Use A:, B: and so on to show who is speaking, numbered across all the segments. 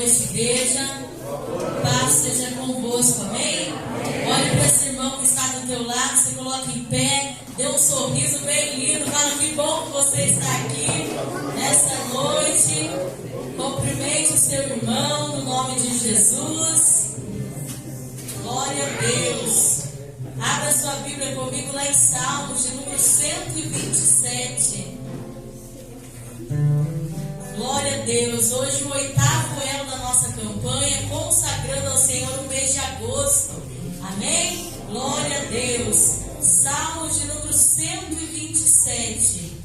A: noite, igreja. Paz seja convosco, amém? Olhe para esse irmão que está do teu lado, se coloca em pé, dê um sorriso bem lindo, fala que bom que você está aqui nessa noite. Cumprimente o seu irmão no nome de Jesus. Glória a Deus. Abra sua Bíblia comigo lá em Salmos, de número 127. Glória a Deus. Hoje o 8º elo da nossa campanha, consagrando ao Senhor o mês de agosto. Amém? Glória a Deus. Salmos de número 127.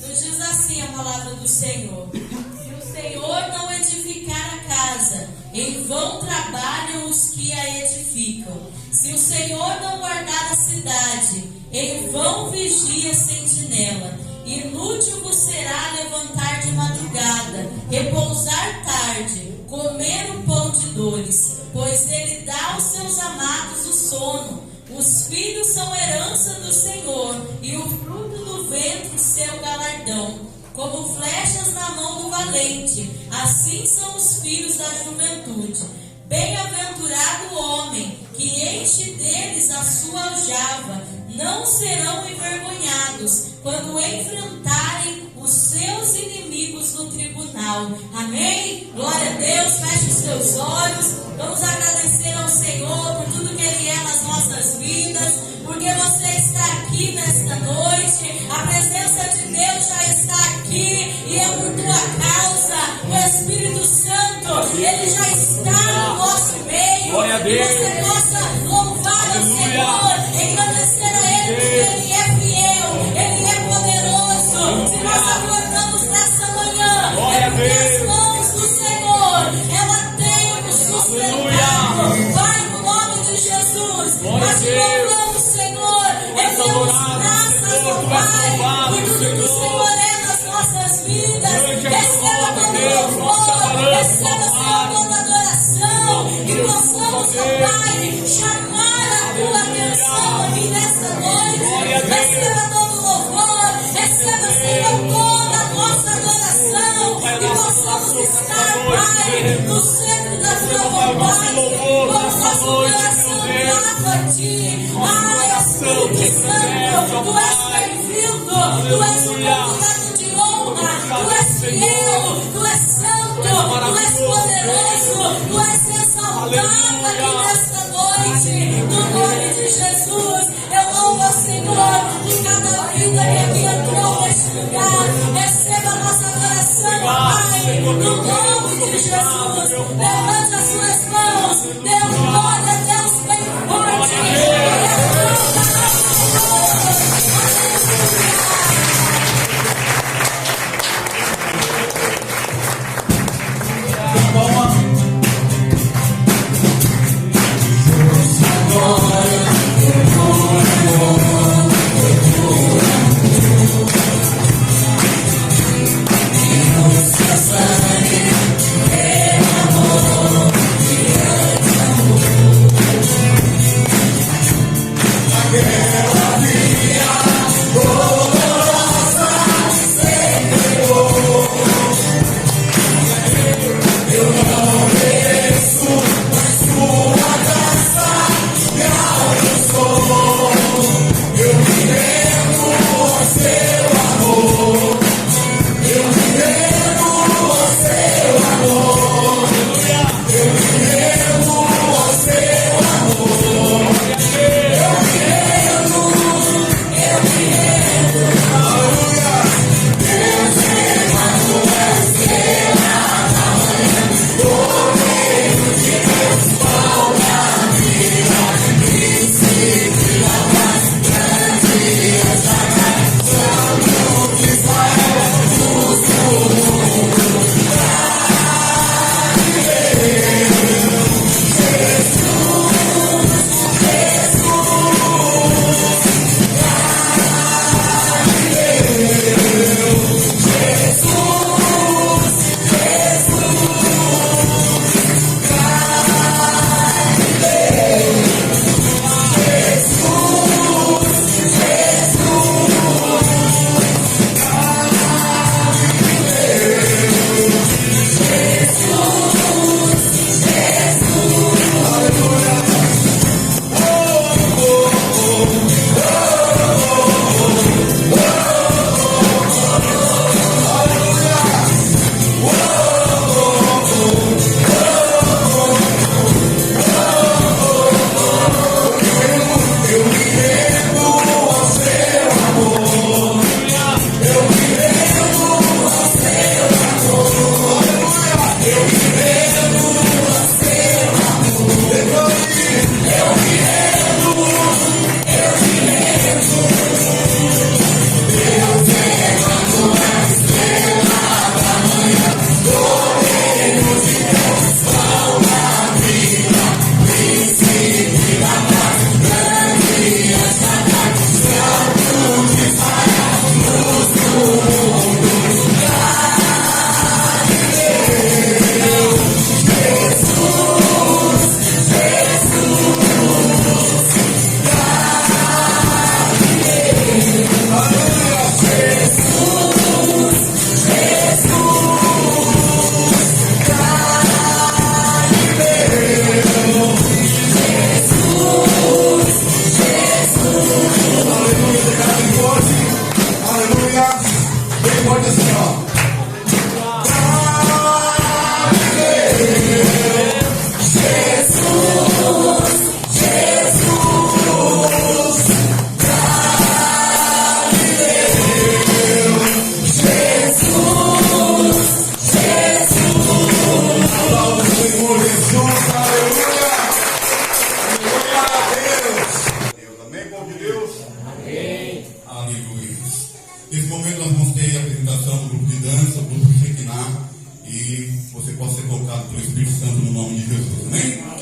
A: Nos diz assim a palavra do Senhor: se o Senhor não edificar a casa, em vão trabalham os que a edificam. Se o Senhor não guardar a cidade, em vão vigia a sentinela. Inútil vos será levantar de madrugada, repousar tarde, comer o pão de dores, pois ele dá aos seus amados o sono. Os filhos são herança do Senhor, e o fruto do ventre seu galardão. Como flechas na mão do valente, assim são os filhos da juventude. Bem-aventurado o homem que enche deles a sua aljava. Não serão envergonhados quando enfrentarem os seus inimigos no tribunal. Amém? Glória a Deus. Feche os seus olhos. Vamos agradecer ao Senhor por tudo que Ele é nas nossas vidas, porque você está aqui nesta noite. A presença de Deus já está aqui e é por tua causa. O Espírito Santo, Ele já está no nosso meio.
B: Glória a Deus.
A: Que você possa louvar ao Senhor, engrandecer a Ele, porque Ele é fiel, Ele é poderoso. Se nós acordamos nesta manhã, é porque as mãos do Senhor, ela tem nos sustentado. Pai, no nome de Jesus, nós louvamos o Senhor, enviamos graças ao Pai por tudo que o Senhor é nas nossas vidas. Receba todo louvor, receba, Senhor, toda adoração, e possamos, ó Pai, chamar a tua atenção aqui nesta noite. Receba todo louvor, receba, Senhor, toda a nossa adoração, e possamos estar, Pai, no centro da tua vontade, com o nosso coração grato a ti. Ai, Espírito Santo, tu és bem-vindo, tu és um convidado de honra, tu és fiel, tu és santo, tu és poderoso, tu és exaltado aqui nesta noite, no nome de Jesus. Eu louvo ao Senhor por cada vida que aqui entrou neste lugar. Receba a nossa adoração, Pai, no nome de Jesus. Levante as suas mãos, dê glória a Deus bem forte.
B: Jesus, aleluia! Glória a Deus! Amém, povo de Deus? Amém! Aleluia! Nesse momento nós vamos ter a apresentação do grupo de dança, do grupo de Shekinah, e você pode ser tocado pelo Espírito Santo no nome de Jesus, amém?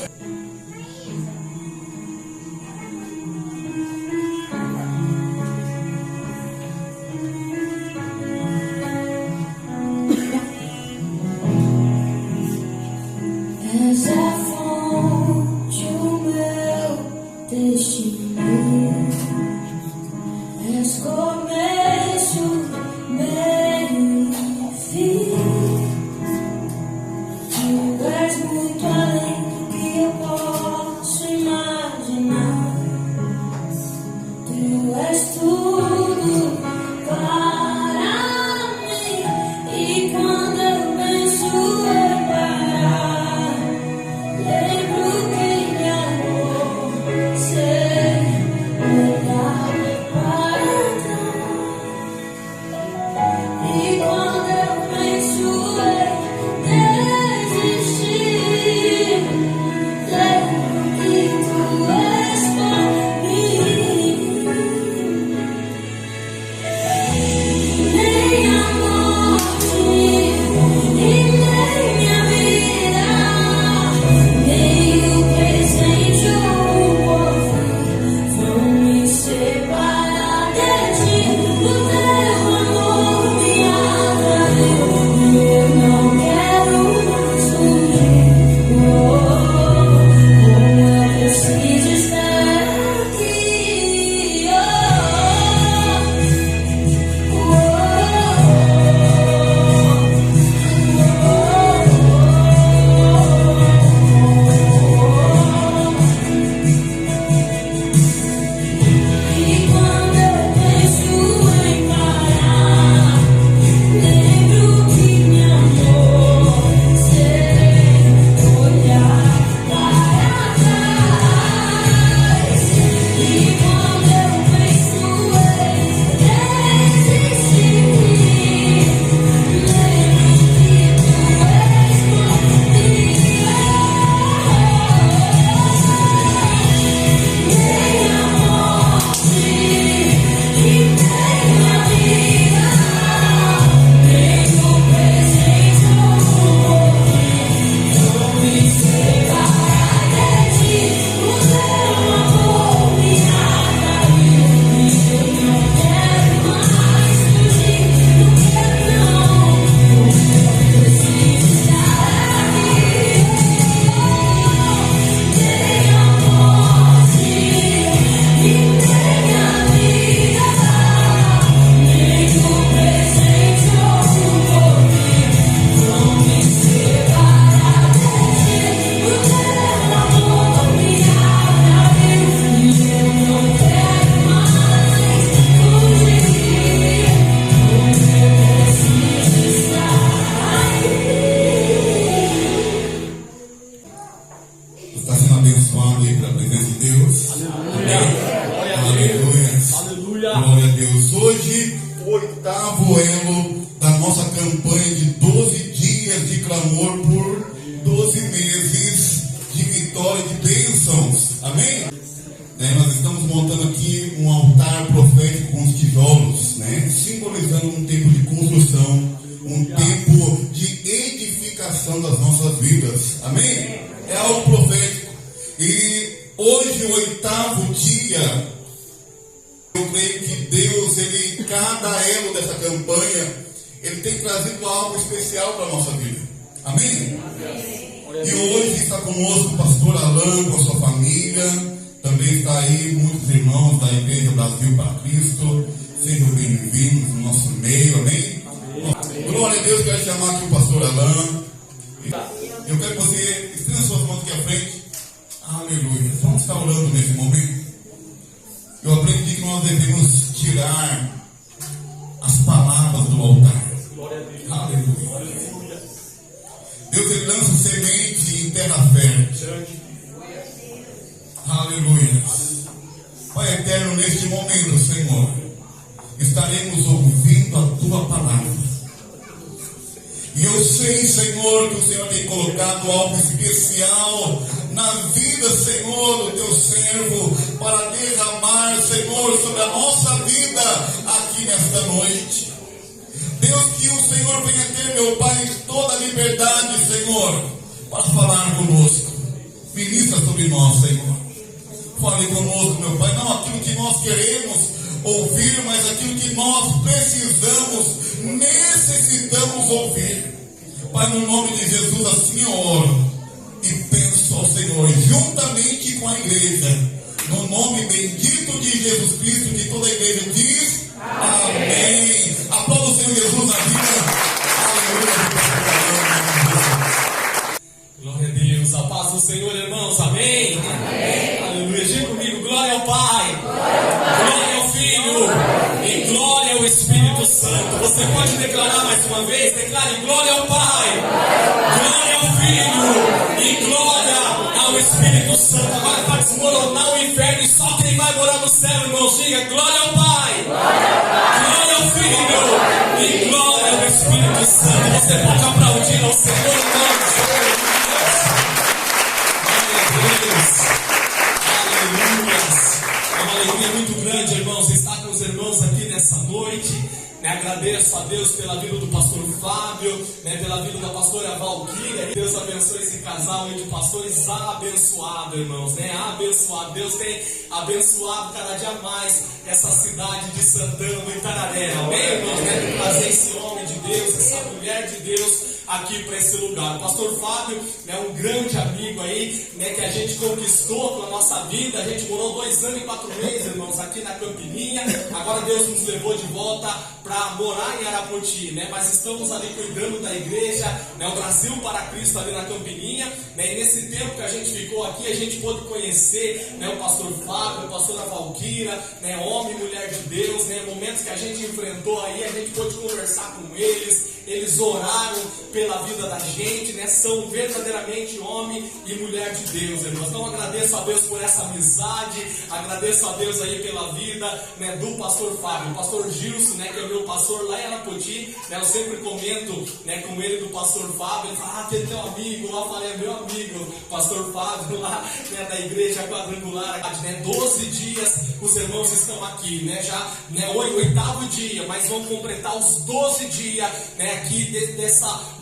B: Eu sei, Senhor, que o Senhor tem colocado algo especial na vida, Senhor, do teu servo, para derramar, Senhor, sobre a nossa vida aqui nesta noite. Deus, que o Senhor venha ter, meu Pai, toda a liberdade, Senhor, para falar conosco. Ministra sobre nós, Senhor. Fale conosco, meu Pai, não aquilo que nós queremos ouvir, mas aquilo que nós necessitamos ouvir. Pai, no nome de Jesus, assim eu oro e peço ao Senhor, juntamente com a igreja, no nome bendito de Jesus Cristo, que toda a igreja diz amém. Aplauda o Senhor Jesus na vida. Aleluia.
C: Glória a Deus, a paz do Senhor, irmãos, amém? Amém. Aleluia, diga comigo, glória ao Pai, glória ao Filho e glória ao Espírito Santo. Você pode declarar mais uma vez? Declare glória ao Pai, glória ao Filho e glória ao Espírito Santo. Agora para desmoronar o inferno e só quem vai morar no céu, irmãos, diga glória ao Pai, glória ao Filho e glória ao Espírito Santo. Você pode aplaudir ao Senhor, irmãos. É uma alegria muito grande, irmãos, estar com os irmãos aqui nessa noite. Agradeço a Deus pela vida do pastor Fábio, pela vida da pastora Valquíria. Deus abençoe esse casal de pastores abençoado, irmãos, abençoado. Deus tem abençoado cada dia mais essa cidade de Santana do Itararé, amém, irmãos? De trazer esse homem de Deus, essa mulher de Deus aqui para esse lugar. O pastor Fábio é um grande amigo aí, que a gente conquistou com a nossa vida. A gente morou 2 anos e 4 meses, irmãos, aqui na Campininha. Agora Deus nos levou de volta para morar em Arapoti, mas estamos ali cuidando da igreja, o Brasil para Cristo ali na Campininha, e nesse tempo que a gente ficou aqui, a gente pôde conhecer, o pastor Fábio, a pastora Valquíria, homem e mulher de Deus, momentos que a gente enfrentou aí, a gente pôde conversar com eles oraram pela vida da gente, são verdadeiramente homem e mulher de Deus, irmãos. Então agradeço a Deus por essa amizade, agradeço a Deus aí pela vida do pastor Fábio, o pastor Gilson, que é o meu pastor lá em Arapoti, eu sempre comento com ele do pastor Fábio. Ele fala, aquele teu amigo, lá falei, é meu amigo, pastor Fábio, lá da igreja quadrangular, 12 dias os irmãos estão aqui, já 8º dia, mas vão completar os 12 dias, aqui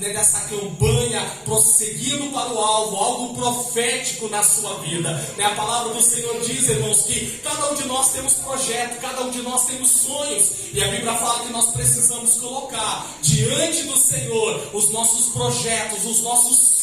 C: dessa campanha, prosseguindo para o alvo, algo profético na sua vida. A palavra do Senhor diz, irmãos, que cada um de nós temos projeto, cada um de nós temos sonhos, e a Bíblia fala que nós precisamos colocar diante do Senhor os nossos projetos, os nossos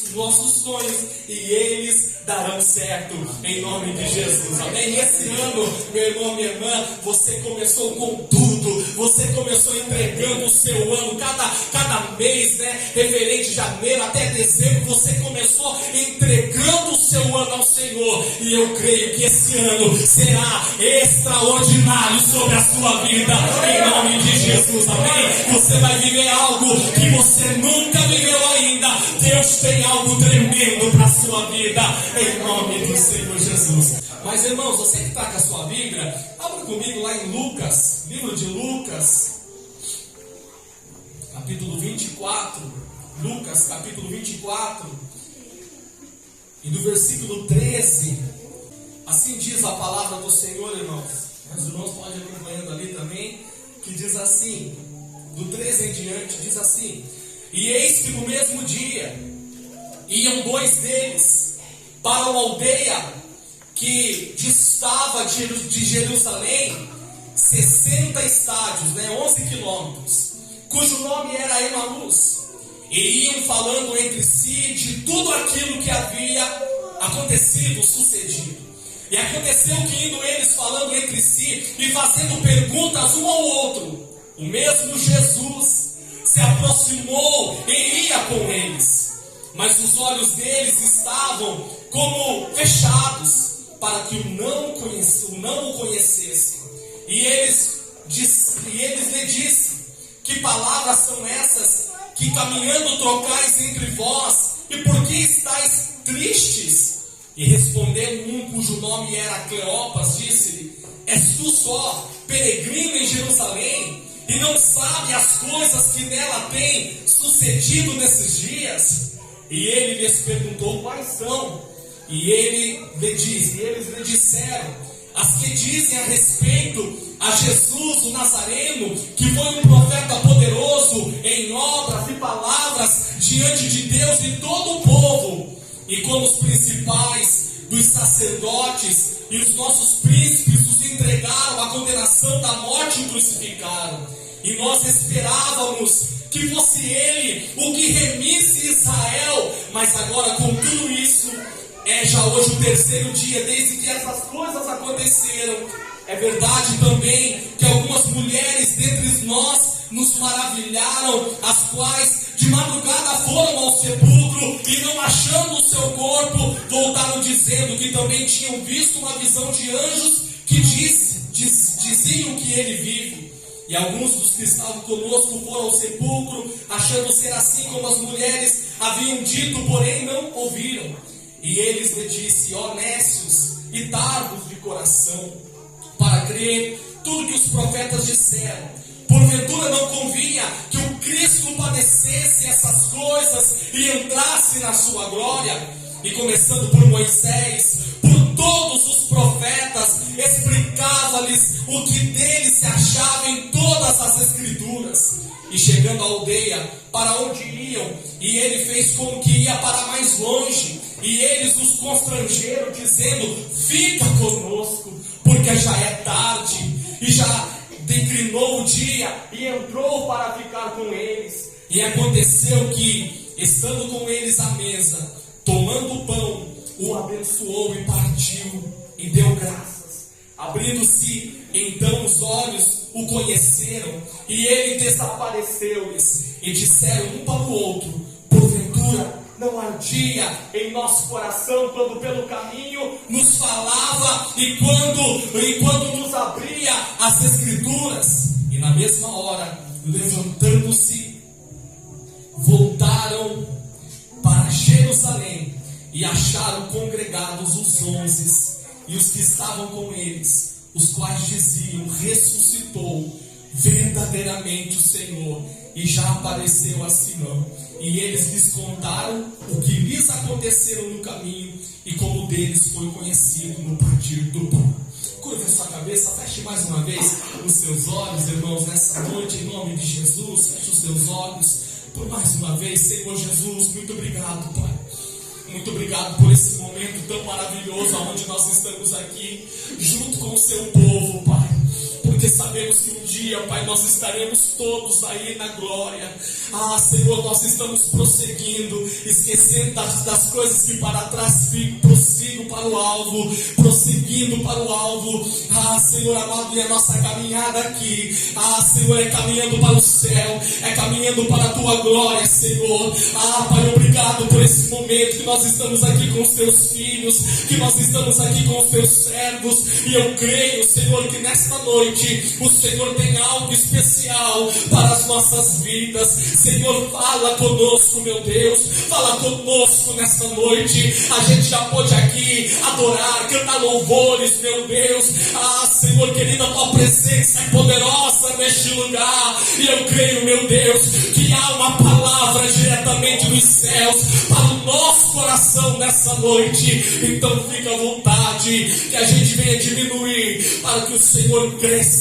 C: sonhos, e eles darão certo em nome de Jesus, amém? E esse ano, meu irmão, minha irmã, você começou com tudo, você começou entregando o seu ano, cada mês, referente janeiro até dezembro, você começou entregando o seu ano ao Senhor, e eu creio que esse ano será extraordinário sobre a sua vida, em nome de Jesus, amém? Você vai viver algo que você nunca viveu ainda. Deus tem algo tremendo para a sua vida, em nome do Senhor Jesus. Mas, irmãos, você que está com a sua Bíblia, abra comigo lá em Lucas, livro de Lucas, capítulo 24, Lucas, capítulo 24, e do versículo 13, assim diz a palavra do Senhor, irmãos. Os irmãos podem ir acompanhando ali também, que diz assim, do 13 em diante, diz assim: e eis que no mesmo dia iam 2 deles para uma aldeia que distava de Jerusalém 60 estádios, 11 quilômetros, cujo nome era Emaús, e iam falando entre si de tudo aquilo que havia acontecido, sucedido. E aconteceu que, indo eles falando entre si e fazendo perguntas um ao outro, o mesmo Jesus se aproximou e ia com eles, mas os olhos deles estavam como fechados, para que o não o conhecessem. E eles lhe disse: que palavras são essas que caminhando trocais entre vós, e por que estáis tristes? E respondendo um cujo nome era Cleopas, disse-lhe: és tu só peregrino em Jerusalém, e não sabe as coisas que nela têm sucedido nesses dias? E ele lhes perguntou quais são. E eles lhe disseram: as que dizem a respeito a Jesus, o Nazareno, que foi um profeta poderoso em obras e palavras diante de Deus e todo o povo, e como os principais dos sacerdotes e os nossos príncipes os entregaram à condenação da morte e o crucificaram. E nós esperávamos que fosse ele o que remisse Israel, mas agora com tudo isso, é já hoje o terceiro dia desde que essas coisas aconteceram. É verdade também que algumas mulheres dentre nós nos maravilharam, as quais de madrugada foram ao sepulcro e, não achando o seu corpo, voltaram dizendo que também tinham visto uma visão de anjos que diziam que ele vive. E alguns dos que estavam conosco foram ao sepulcro, achando ser assim como as mulheres haviam dito, porém não ouviram. E eles lhe disse: ó nécios e tardos de coração, para crer tudo que os profetas disseram, porventura não convinha que o Cristo padecesse essas coisas e entrasse na sua glória? E começando por Moisés, por todos os profetas, explicava-lhes o que dele se achava em todas as escrituras. E chegando à aldeia para onde iam, e ele fez como que ia para mais longe, e eles os constrangeram, dizendo: fica conosco, porque já é tarde, e já declinou o dia, e entrou para ficar com eles. E aconteceu que, estando com eles à mesa, tomando o pão, o abençoou e partiu, e deu graças. Abrindo-se então os olhos, o conheceram, e ele desapareceu-lhes, e disseram um para o outro: porventura não ardia em nosso coração quando pelo caminho nos falava e quando nos abria as escrituras? E na mesma hora, levantando-se, voltaram para Jerusalém e acharam congregados os 11 e os que estavam com eles, os quais diziam: ressuscitou verdadeiramente o Senhor e já apareceu a Simão. E eles lhes contaram o que lhes aconteceram no caminho e como deles foi conhecido no partir do pão. Curva a sua cabeça, feche mais uma vez os seus olhos, irmãos, nessa noite, em nome de Jesus. Feche os seus olhos por mais uma vez. Senhor Jesus, muito obrigado, Pai. Muito obrigado por esse momento tão maravilhoso onde nós estamos aqui, junto com o seu povo, Pai. Porque sabemos que um dia, Pai, nós estaremos todos aí na glória. Ah, Senhor, nós estamos prosseguindo, esquecendo das coisas que para trás ficam, prossigo para o alvo, prosseguindo para o alvo. Ah, Senhor amado, e a nossa caminhada aqui, ah, Senhor, é caminhando para o céu, é caminhando para a Tua glória, Senhor. Ah, Pai, obrigado por esse momento que nós estamos aqui com os Teus filhos, que nós estamos aqui com os Teus servos, e eu creio, Senhor, que nesta noite o Senhor tem algo especial para as nossas vidas. Senhor, fala conosco, meu Deus, fala conosco nesta noite. A gente já pode aqui adorar, cantar louvores, meu Deus. Ah, Senhor querido, a Tua presença é poderosa neste lugar, e eu creio, meu Deus, que há uma palavra diretamente dos céus para o nosso coração nessa noite. Então fica à vontade, que a gente venha diminuir para que o Senhor cresça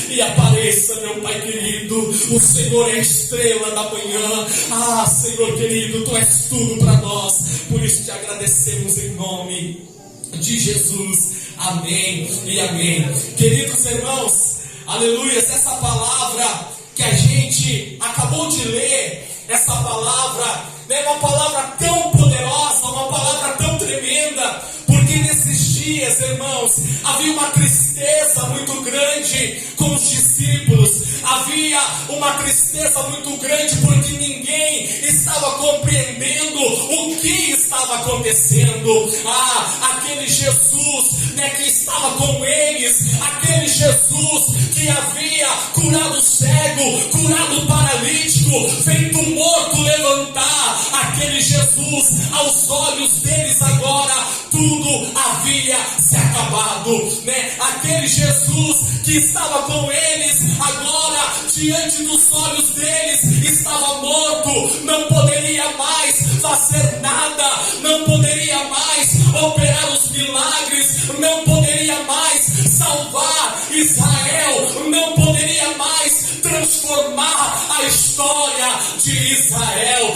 C: e apareça, meu Pai querido. O Senhor é a estrela da manhã. Ah, Senhor querido, Tu és tudo para nós. Por isso te agradecemos em nome de Jesus. Amém e amém. Queridos irmãos, aleluia, essa palavra que a gente acabou de ler, essa palavra é uma palavra tão poderosa, uma palavra tão tremenda, porque nesses dias, irmãos, havia uma tristeza muito grande com os discípulos, havia uma tristeza muito grande porque ninguém estava compreendendo o que estava acontecendo. Ah, aquele Jesus, né, que estava com eles, aquele Jesus que havia curado o cego, curado o paralítico, feito o morto levantar, aquele Jesus, aos olhos deles agora tudo havia se acabado, né? Aquele Jesus que estava com eles agora, diante dos olhos deles estava morto, não poderia mais fazer nada, não poderia mais operar os milagres, não poderia mais salvar Israel, não poderia mais transformar a história de Israel.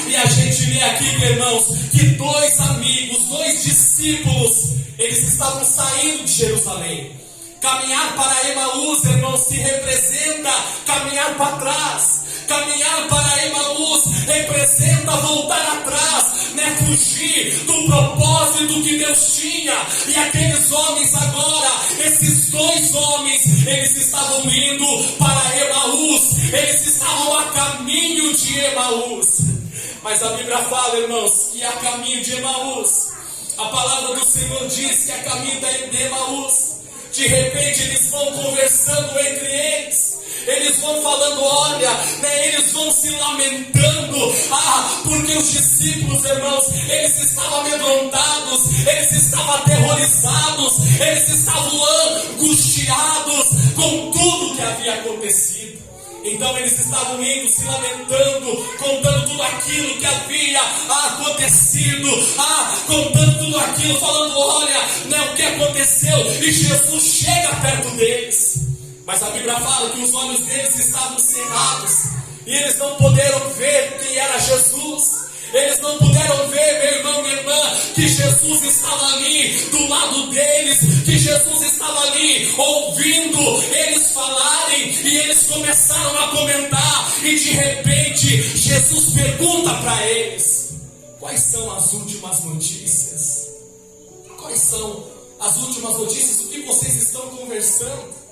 C: E a gente lê aqui, irmãos, que dois amigos, dois discípulos, eles estavam saindo de Jerusalém. Caminhar para Emaús, irmãos, se representa caminhar para trás. Caminhar para Emaús representa voltar atrás, né? Fugir do propósito que Deus tinha. E aqueles homens agora, esses dois homens, eles estavam indo para Emaús, eles estavam a caminho de Emaús. Mas a Bíblia fala, irmãos, que a caminho de Emaús, a palavra do Senhor diz que a caminho de Emaús, de repente eles vão conversando entre eles, eles vão falando, olha, né, eles vão se lamentando, porque os discípulos, irmãos, eles estavam amedrontados, eles estavam aterrorizados, eles estavam angustiados com tudo que havia acontecido. Então eles estavam indo, se lamentando, contando tudo aquilo que havia acontecido, contando tudo aquilo, falando, olha, né, o que aconteceu, e Jesus chega perto deles. Mas a Bíblia fala que os olhos deles estavam cerrados, e eles não puderam ver quem era Jesus. Eles não puderam ver, meu irmão, minha irmã, que Jesus estava ali do lado deles, que Jesus estava ali ouvindo eles falarem, e eles começaram a comentar, e de repente Jesus pergunta para eles: quais são as últimas notícias? Quais são as últimas notícias? O que vocês estão conversando?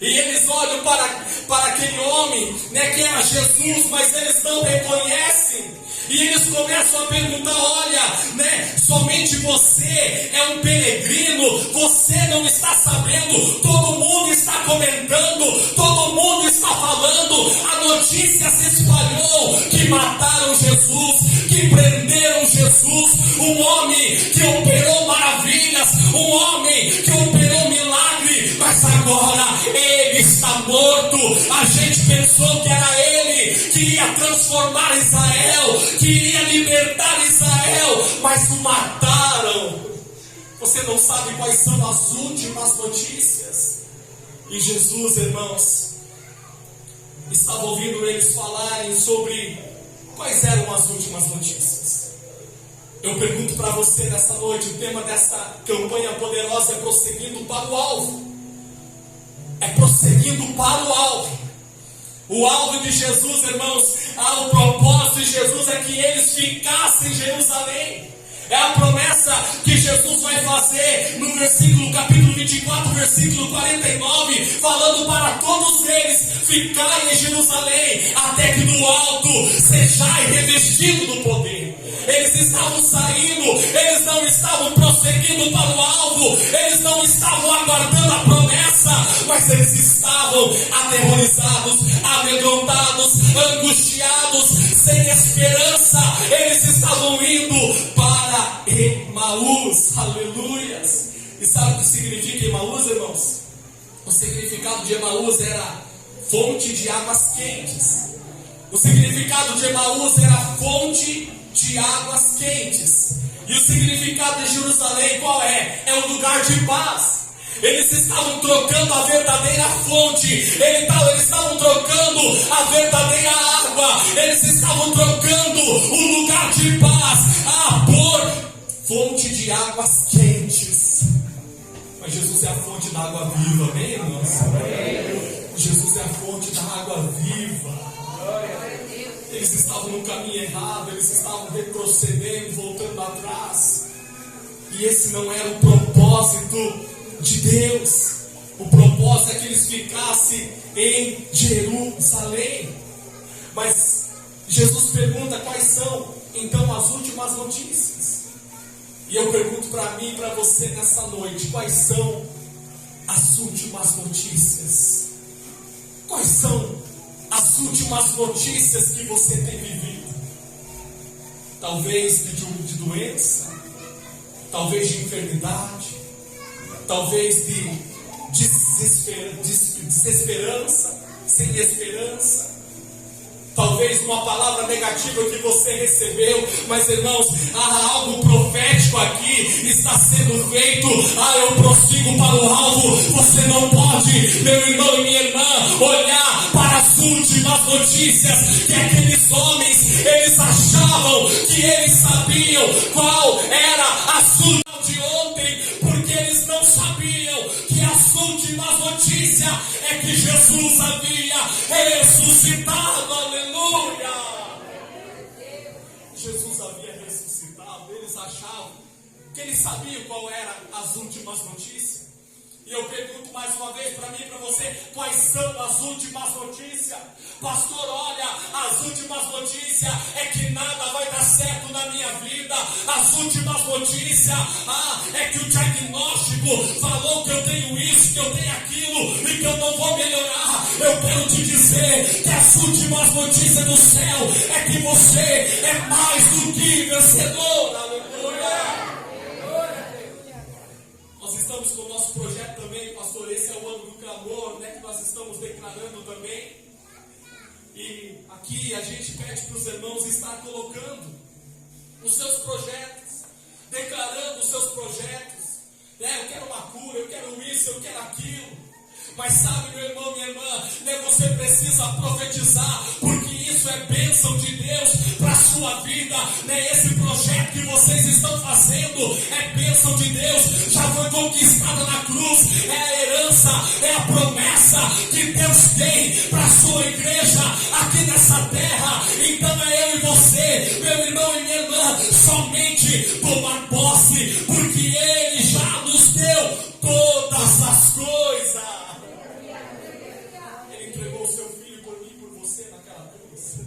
C: E eles olham para aquele homem, né, que era Jesus, mas eles não reconhecem. E eles começam a perguntar, olha, né, somente você é um peregrino, você não está sabendo, todo mundo está comentando, todo mundo está falando, a notícia se espalhou, que mataram Jesus, que prenderam Jesus, um homem que operou maravilhas, um homem que operou milagre, mas agora ele está morto. A gente pensou que era ele que ia transformar Israel, que iria libertar Israel, mas o mataram. Você não sabe quais são as últimas notícias. E Jesus, irmãos, estava ouvindo eles falarem sobre quais eram as últimas notícias. Eu pergunto para você nessa noite, o tema dessa campanha poderosa é prosseguindo para o alvo. É prosseguindo para o alvo. O alvo de Jesus, irmãos, o propósito de Jesus é que eles ficassem em Jerusalém. É a promessa que Jesus vai fazer no capítulo 24, versículo 49, falando para todos eles ficarem em Jerusalém, até que do alto sejais revestidos do poder. Eles estavam saindo, eles não estavam prosseguindo para o alvo, eles não estavam aguardando a promessa, mas eles estavam aterrorizados, amedrontados, angustiados, sem esperança. Eles estavam indo para Emaús, aleluias. E sabe o que significa Emaús, irmãos? O significado de Emaús era fonte de águas quentes. O significado de Emaús era fonte de águas quentes. E o significado de Jerusalém qual é? É um lugar de paz. Eles estavam trocando a verdadeira fonte, eles estavam trocando a verdadeira água, eles estavam trocando o lugar de paz por fonte de águas quentes. Mas Jesus é a fonte da água viva, amém, irmãos? Jesus é a fonte da água viva. Eles estavam no caminho errado, eles estavam retrocedendo, voltando atrás. E esse não era o propósito de Deus. O propósito é que eles ficassem em Jerusalém. Mas Jesus pergunta quais são então as últimas notícias. E eu pergunto para mim e para você nessa noite, quais são as últimas notícias? Quais são as últimas notícias que você tem vivido? Talvez de doença, talvez de enfermidade, talvez de desesperança, sem esperança. Talvez uma palavra negativa que você recebeu, mas irmãos, há algo profético aqui, está sendo feito. Eu prossigo para o alvo. Você não pode, meu irmão e minha irmã, olhar para as últimas notícias que aqueles homens, eles achavam que eles sabiam qual era a última de ontem, porque eles não sabiam que as últimas notícias é que Jesus havia ressuscitado. Aleluia! Jesus havia ressuscitado. Eles achavam que eles sabiam qual eram as últimas notícias. E eu pergunto mais uma vez para mim e para você: quais são as últimas notícias? Pastor, olha, as últimas notícias é que nada vai dar certo na minha vida. As últimas notícias é que o diagnóstico falou que eu tenho isso, que eu tenho aquilo e que eu não vou melhorar. Eu quero te dizer que as últimas notícias do céu é que você é mais do que vencedor. Aleluia! Nós estamos com o nosso projeto também, pastor. Esse é o ano do clamor, né, que nós estamos declarando também. E aqui a gente pede para os irmãos estar colocando os seus projetos, declarando os seus projetos. Eu quero uma cura, eu quero isso, eu quero aquilo. Mas sabe, meu irmão, minha irmã, você precisa profetizar, porque isso é bênção de Deus para a sua vida. Esse projeto que vocês estão fazendo é bênção de Deus, já foi conquistada na cruz. É a herança, é a promessa que Deus tem para a sua igreja aqui nessa terra. Então é eu e você, meu irmão e minha irmã, somente tomar posse, porque Ele já nos deu todas as coisas. Entregou o seu filho por mim, por você naquela cruz.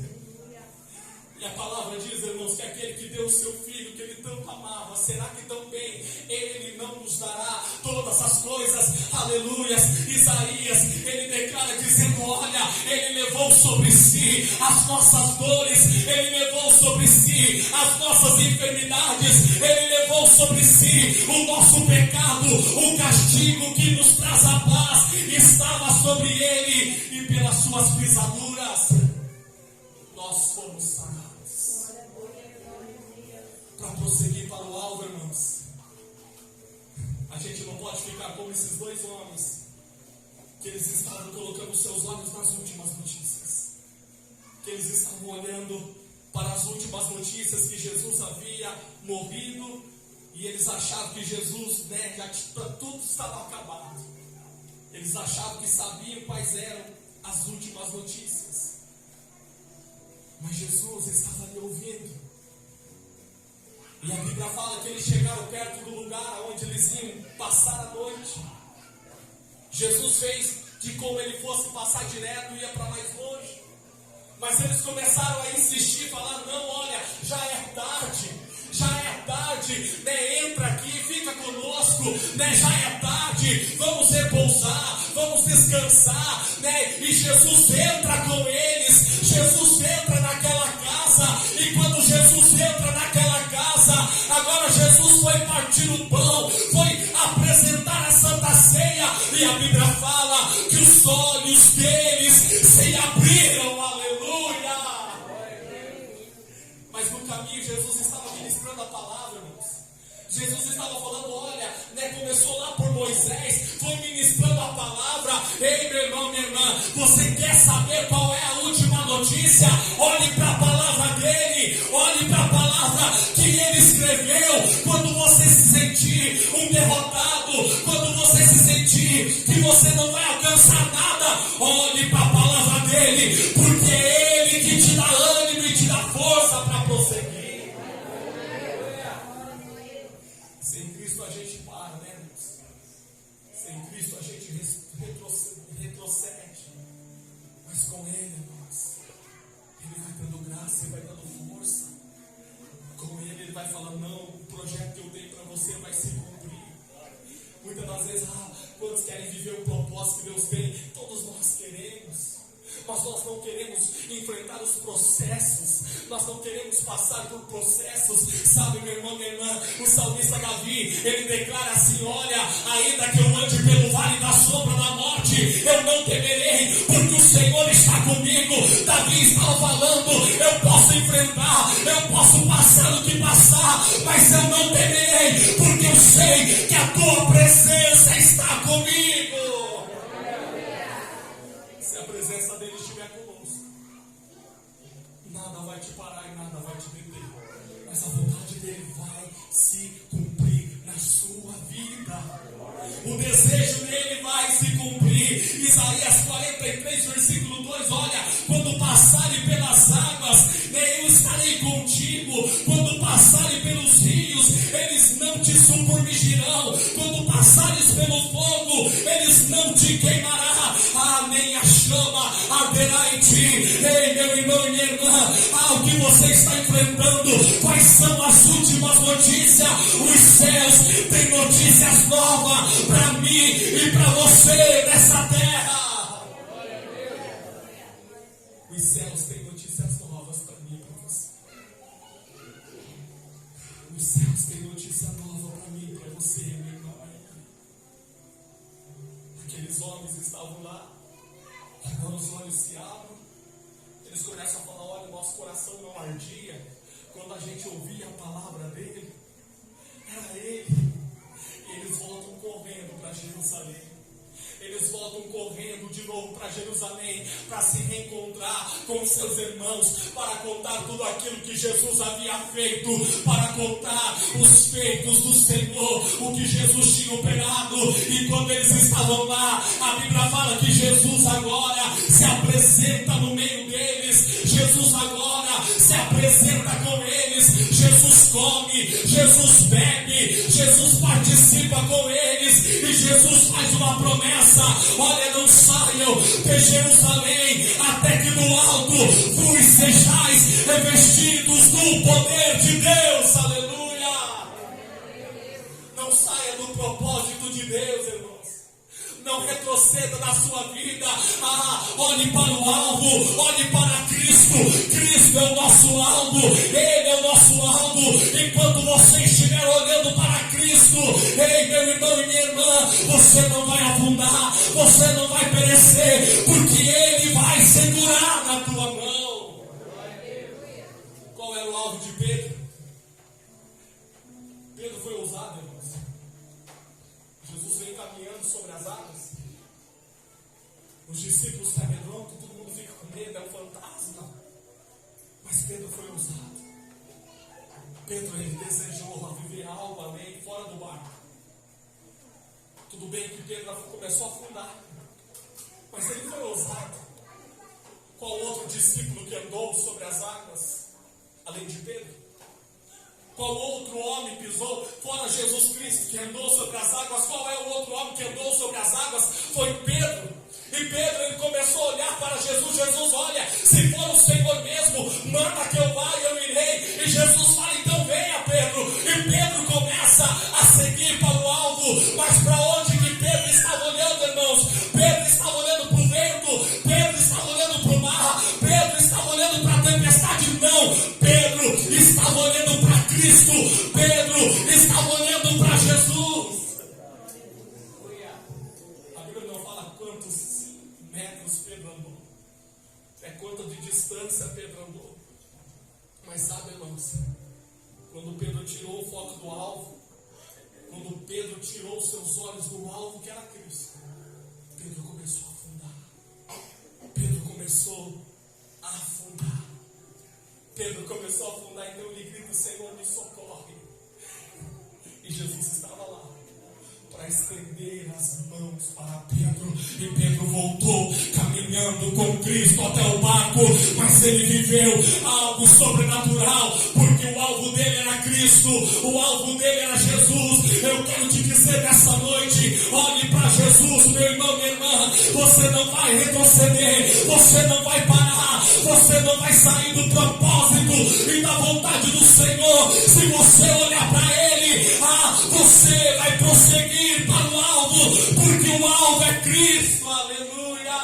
C: E a palavra diz, irmãos, que aquele que deu o seu filho, que ele tanto amava, será que também ele não nos dará todas as coisas? Aleluias. Isaías, ele declara dizendo: olha, ele levou sobre si as nossas dores, ele levou sobre si as nossas enfermidades, ele levou sobre si o nosso pecado, o castigo que nos traz a paz estava sobre ele, e pelas suas pisaduras nós fomos sarados. Para prosseguir para o alvo, irmãos, a gente não pode ficar como esses dois homens, que eles estavam colocando seus olhos nas últimas notícias, que eles estavam olhando para as últimas notícias, que Jesus havia morrido, e eles achavam que Jesus, já tudo estava acabado. Eles achavam que sabiam quais eram as últimas notícias, mas Jesus estava ali ouvindo. E a Bíblia fala que eles chegaram perto do lugar onde eles iam passar a noite. Jesus fez que, como ele fosse passar direto, ia para mais longe. Mas eles começaram a insistir, falar: não, olha, já é tarde, entra aqui, fica conosco, já é tarde, vamos repousar, vamos descansar, e Jesus entra com eles. Jesus entra naquela casa, e quando Jesus entra naquela casa, agora Jesus foi partir o pão, foi apresentar a Santa Ceia, e a Bíblia fala que os olhos deles se abriram. Aleluia! Mas no caminho Jesus estava ministrando a palavra, irmãos. Jesus estava falando: olha, começou lá por Moisés, foi ministrando a palavra. Ei, meu irmão, minha irmã, você quer saber qual é a última notícia? Olhe para a palavra dele, olhe para a palavra que ele escreveu. Quando você se sentir um derrotado, quando você se sentir que você não vai alcançar nada, olhe para a palavra dele, porque é ele que te dá ânimo e te dá força para prosseguir. Sem Cristo a gente para, né, irmãos? Sem Cristo a gente retrocede. Mas com Ele, irmãos, Ele vai dando graça, Ele vai dando força. Com Ele vai falando: não, o projeto que eu dei para você vai se cumprir. Muitas das vezes, quantos querem viver o propósito que Deus tem? Todos nós queremos. mas nós não queremos enfrentar os processos, nós não queremos passar por processos. Sabe, meu irmão, minha irmã, o salmista Davi, ele declara assim: olha, ainda que eu ande pelo vale da sombra da morte, eu não temerei, porque o Senhor está comigo. Davi estava falando: eu posso enfrentar, eu posso passar o que passar, mas eu não temerei, porque eu sei que a tua presença está comigo. Se a presença dele estiver conosco, nada vai te parar e nada vai te deter, mas a vontade dele vai se cumprir na sua vida. O desejo dele vai se cumprir. Isaías 43, versículo 2, olha: quando passarem pelas águas, eu estarei contigo. Quando passarem pelos rios, eles não te submergirão. Quando passares pelo fogo, eles não te queimarão. Nem a chama arderá em ti. Ei, meu irmão e minha irmã, o que você está enfrentando? Quais são as últimas notícias? Os céus têm notícias novas para mim e para você nessa terra. Os céus têm notícias novas para mim e para você. Os céus têm notícia nova para mim e para você, meu irmão. Aqueles homens estavam lá, quando os olhos se abrem, eles começam a falar: olha, nosso coração não ardia quando a gente ouvia a palavra dele. Era ele. E eles voltam correndo para Jerusalém. Eles voltam correndo de novo para Jerusalém, para se reencontrar com seus irmãos, para contar tudo aquilo que Jesus havia feito, para contar os feitos do Senhor, o que Jesus tinha operado. E quando eles estavam lá, a Bíblia fala que Jesus agora se apresenta no meio deles. Jesus agora se apresenta com eles. Jesus come, Jesus bebe, Jesus participa com eles, e Jesus faz uma promessa: olha, não saiam de Jerusalém até que do alto vos sejais revestidos do poder de Deus. Aleluia! Não saia do propósito de Deus, irmãos. Não retroceda na sua vida. Olhe para o alvo, olhe para Cristo. Cristo é o nosso alvo, Ele é o nosso alvo. Enquanto você estiver olhando para Cristo, ei, meu irmão e minha irmã, você não vai afundar, você não vai perecer, porque Ele vai segurar na tua mão. Qual era o alvo de Pedro? Pedro foi ousado, irmãos. Jesus vem caminhando sobre as águas. Os discípulos se amedrontam, todo mundo fica com medo, é um fantasma. Mas Pedro foi ousado. Pedro, ele desejou viver algo além, fora do barco. Tudo bem que Pedro começou a afundar, mas ele foi ousado. Qual outro discípulo que andou sobre as águas, além de Pedro? Qual outro homem pisou, fora Jesus Cristo, que andou sobre as águas? Qual é o outro homem que andou sobre as águas? Foi Pedro. E Pedro, ele começou a olhar para Jesus. Jesus, olha, se for o Senhor mesmo, manda que eu vá e eu irei. E Jesus fala: então venha, Pedro. E Pedro começa a seguir para o alvo. Mas para onde que Pedro estava olhando, irmãos? Pedro estava olhando para o vento, Pedro estava olhando para o mar, Pedro estava olhando para a tempestade. Não, Pedro estava olhando para Cristo, Pedro estava olhando para Jesus. A Bíblia não fala quantos metros Pedro andou, é quanto de distância Pedro andou. Mas sabe, irmãos, quando Pedro tirou o foco do alvo, quando Pedro tirou os seus olhos do alvo que era Cristo, Pedro começou a afundar. Pedro começou a afundar. Pedro começou a afundar, então ele grita: Senhor, me socorre. E Jesus estava lá para estender as mãos para Pedro. E Pedro voltou caminhando com Cristo até o barco. Mas ele viveu algo sobrenatural, porque o alvo dele era Cristo, o alvo dele era Jesus. Eu quero te dizer nessa noite: olhe para Jesus, meu irmão, minha irmã. Você não vai retroceder, você não vai parar, você não vai sair do propósito e da vontade do Senhor. Se você olhar para Ele, você vai prosseguir para o alvo, porque o alvo é Cristo. Aleluia!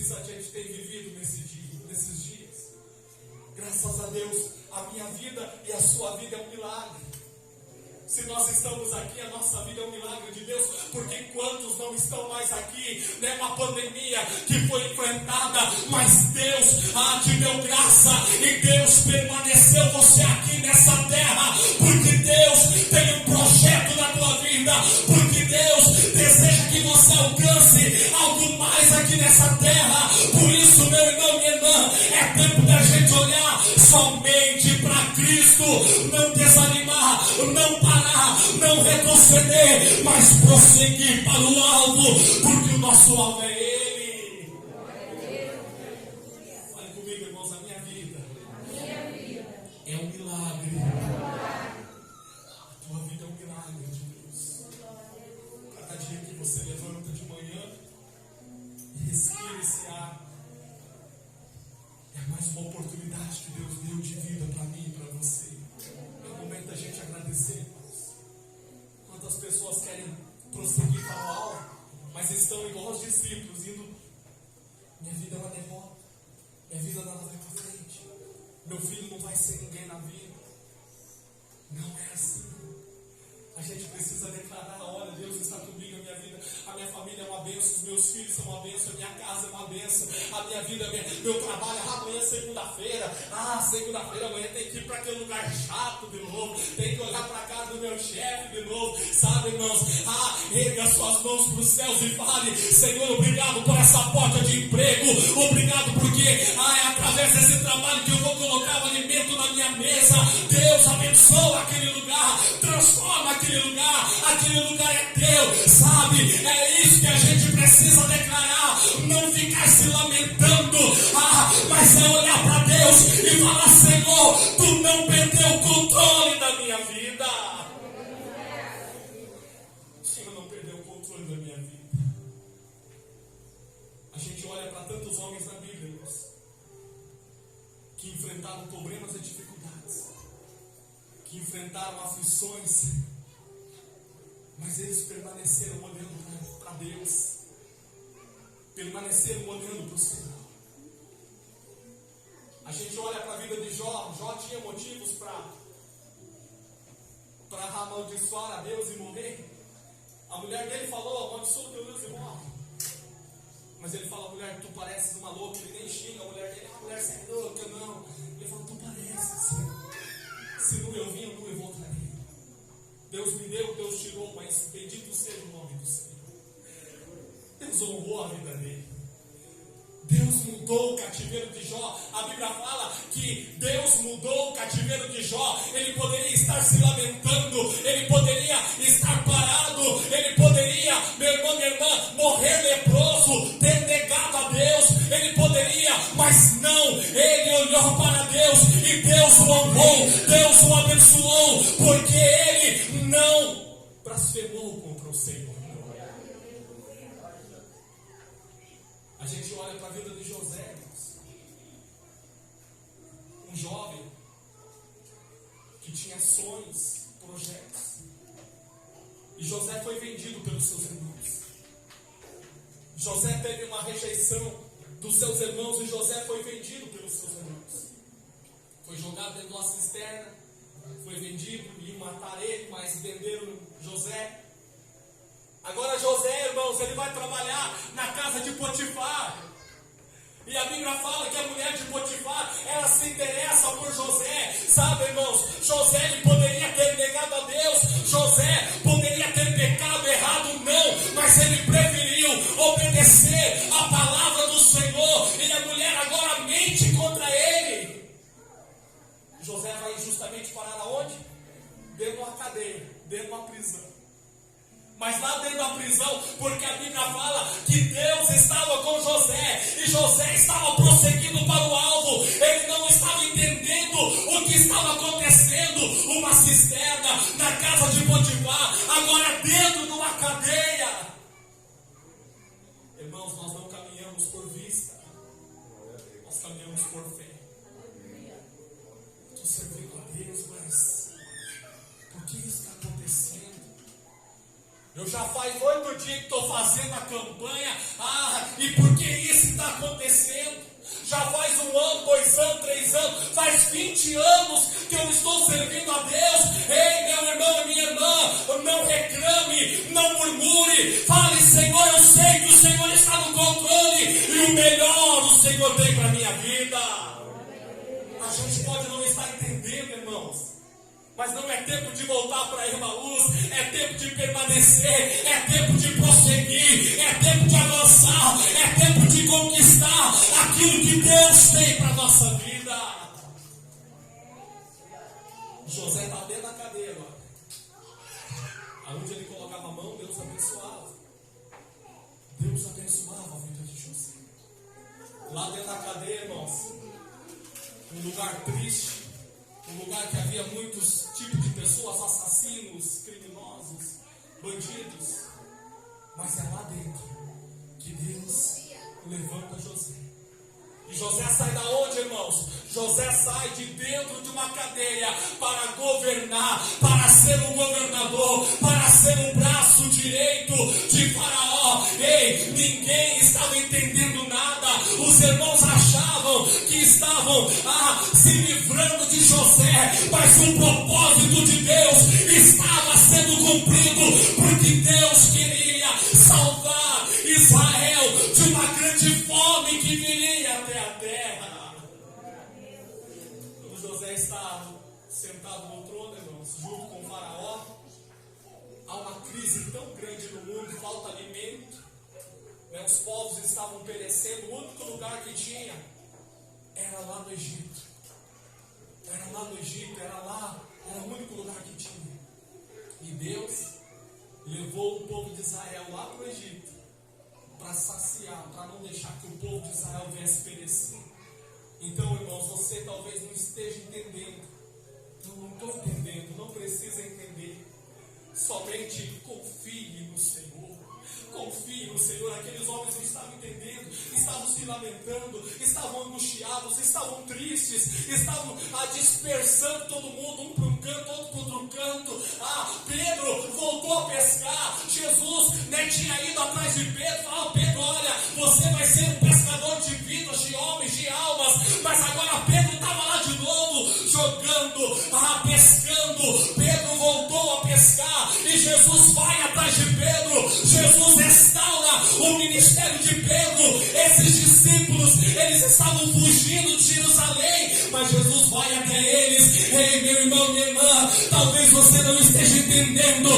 C: precisa a gente tem vivido nesses dias. Graças a Deus, a minha vida e a sua vida é um milagre. Se nós estamos aqui, a nossa vida é um milagre de Deus, porque quantos não estão mais aqui, né? Uma pandemia que foi enfrentada, mas Deus te deu graça e Deus permaneceu você aqui nessa terra, porque Deus tem um projeto na tua vida, porque Deus deseja que você alcance algo mais aqui nessa terra. Por isso, meu irmão, minha irmã, é tempo da gente olhar somente para Cristo, não desanimar, não parar, não retroceder, mas prosseguir para o alvo, porque o nosso alvo é Ele. Fale comigo, irmãos, a minha vida é um milagre. A tua vida é um milagre de Deus. Cada dia que você levanta de manhã e respira esse ar, é mais uma oportunidade que Deus deu de vida para mim e para você. É o momento da gente agradecer, irmãos. Quantas pessoas querem prosseguir para o alvo, mas estão igual os discípulos, indo. Minha vida é uma derrota. Minha vida não vai para frente. Meu filho não vai ser ninguém na vida. Não é assim. A gente precisa declarar: olha, Deus está comigo, a minha vida, a minha família é uma bênção, os meus filhos são uma bênção, a minha casa é uma bênção, a minha vida, meu trabalho, amanhã é segunda-feira, segunda-feira, amanhã tem que ir para aquele lugar chato de novo, tem que olhar para a casa do meu chefe de novo, sabe, irmãos? Erga suas mãos para os céus e fale: Senhor, obrigado por essa porta de emprego, obrigado porque é através desse trabalho que eu vou colocar o alimento na minha mesa. Deus abençoa aquele lugar, transforma aquele lugar é teu, sabe? É isso que a gente precisa declarar, não ficar se lamentando, mas é olhar para Deus e falar: Senhor, tu não perdeu o controle da minha vida. O Senhor não perdeu o controle da minha vida. A gente olha para tantos homens na Bíblia, irmãos, que enfrentaram problemas e dificuldades, que enfrentaram aflições, mas eles permaneceram olhando para Deus, permaneceram olhando para o Senhor. A gente olha para a vida de Jó. Jó tinha motivos para amaldiçoar a Deus e morrer. A mulher dele falou: amaldiçoa o teu Deus e morre. Mas ele fala: mulher, tu pareces uma louca. Ele nem xinga a mulher dele: mulher, você é louca, não. Ele fala: tu pareces. Se não eu vim, eu não eu voltarei. Deus me deu, Deus tirou, mas bendito seja o nome do Senhor. Deus honrou a vida dele. Deus mudou o cativeiro de Jó. A Bíblia fala que Deus mudou o cativeiro de Jó. Ele poderia estar se lamentando, ele poderia estar parado, ele poderia, meu irmão, minha irmã, morrer leproso, ter negado a Deus, ele poderia, mas não, ele olhou para Deus e Deus o honrou, Deus o abençoou, porque ele não blasfemou contra o Senhor. A gente olha para a vida de José, um jovem que tinha sonhos, projetos, e José foi vendido pelos seus irmãos. José teve uma rejeição dos seus irmãos e José foi vendido pelos seus irmãos. Foi jogado dentro de uma cisterna, foi vendido, iam matar ele, mas venderam José. Agora José, irmãos, ele vai trabalhar na casa de Potifar. E a Bíblia fala que a mulher de Potifar, ela se interessa por José. Sabe, irmãos, José ele poderia ter negado a Deus, José poderia ter pecado errado, não, mas ele preferiu obedecer a palavra do Senhor. E a mulher agora mente contra ele. José vai justamente parar aonde? Dentro de uma cadeia, dentro de uma prisão. Mas lá dentro da prisão, porque a Bíblia fala que Deus estava com José, e José estava prosseguindo para o alvo, ele não estava entendendo o que estava acontecendo, uma cisterna na casa de Potifar, agora dentro de uma cadeia. Irmãos, nós não caminhamos por vista, nós caminhamos por fé. Estou servindo a Deus, mas por que isso está acontecendo? Eu já faz 8 dias que estou fazendo a campanha. E por que isso está acontecendo? Já faz 1 ano, 2 anos, 3 anos, faz 20 anos que eu estou servindo a Deus. Ei, meu irmão e minha irmã, não reclame, não murmure. Fale: Senhor, eu sei que o Senhor está no controle e o melhor o Senhor tem para a minha vida. A gente pode não estar entendendo, irmãos, mas não é tempo de voltar para Emaús, é tempo de permanecer, é tempo de prosseguir, é tempo de avançar, é tempo de conquistar aquilo que Deus tem para a nossa vida. José está dentro da cadeia agora. Aonde ele colocava a mão, Deus abençoava. Deus abençoava a vida de José. Lá dentro da cadeia, irmãos, um lugar triste, um lugar que havia muitos tipos de pessoas, assassinos, criminosos, bandidos. Mas é lá dentro que Deus levanta José. E José sai da onde, irmãos? José sai de dentro de uma cadeia para governar, para ser um governador, para ser um braço direito de Faraó. Ei, ninguém estava entendendo nada. Os irmãos achavam que estavam se livrando de José, mas o propósito de Deus estava sendo cumprido, porque Deus queria salvar Israel de uma grande fome que viria até a terra. Quando José está sentado no trono, irmãos, junto com o Faraó, há uma crise tão grande no mundo, falta alimento, né? Os povos estavam perecendo. O único lugar que tinha era lá no Egito. Era lá no Egito, era o único lugar que tinha. E Deus levou o povo de Israel lá para o Egito, para saciar, para não deixar que o povo de Israel viesse perecer. Então, irmãos, você talvez não esteja entendendo. Não estou entendendo, não precisa entender. Somente confie no Senhor. Confie no Senhor. Aqueles homens não estavam entendendo, estavam se lamentando, estavam angustiados, estavam tristes, estavam dispersando todo mundo, um para um canto, outro para outro canto. Pedro voltou a pescar. Jesus tinha ido atrás de Pedro, falou: Pedro, olha, você vai ser um pescador de vidas, de homens, de almas. Mas agora Pedro estava lá de novo, jogando, pescando. Pedro voltou a pescar e Jesus vai atrás de Pedro. Jesus restaura o ministério de Pedro. Esses discípulos, eles estavam fugindo de Jerusalém, mas Jesus vai até eles. Ei, meu irmão, minha irmã, talvez você não esteja entendendo,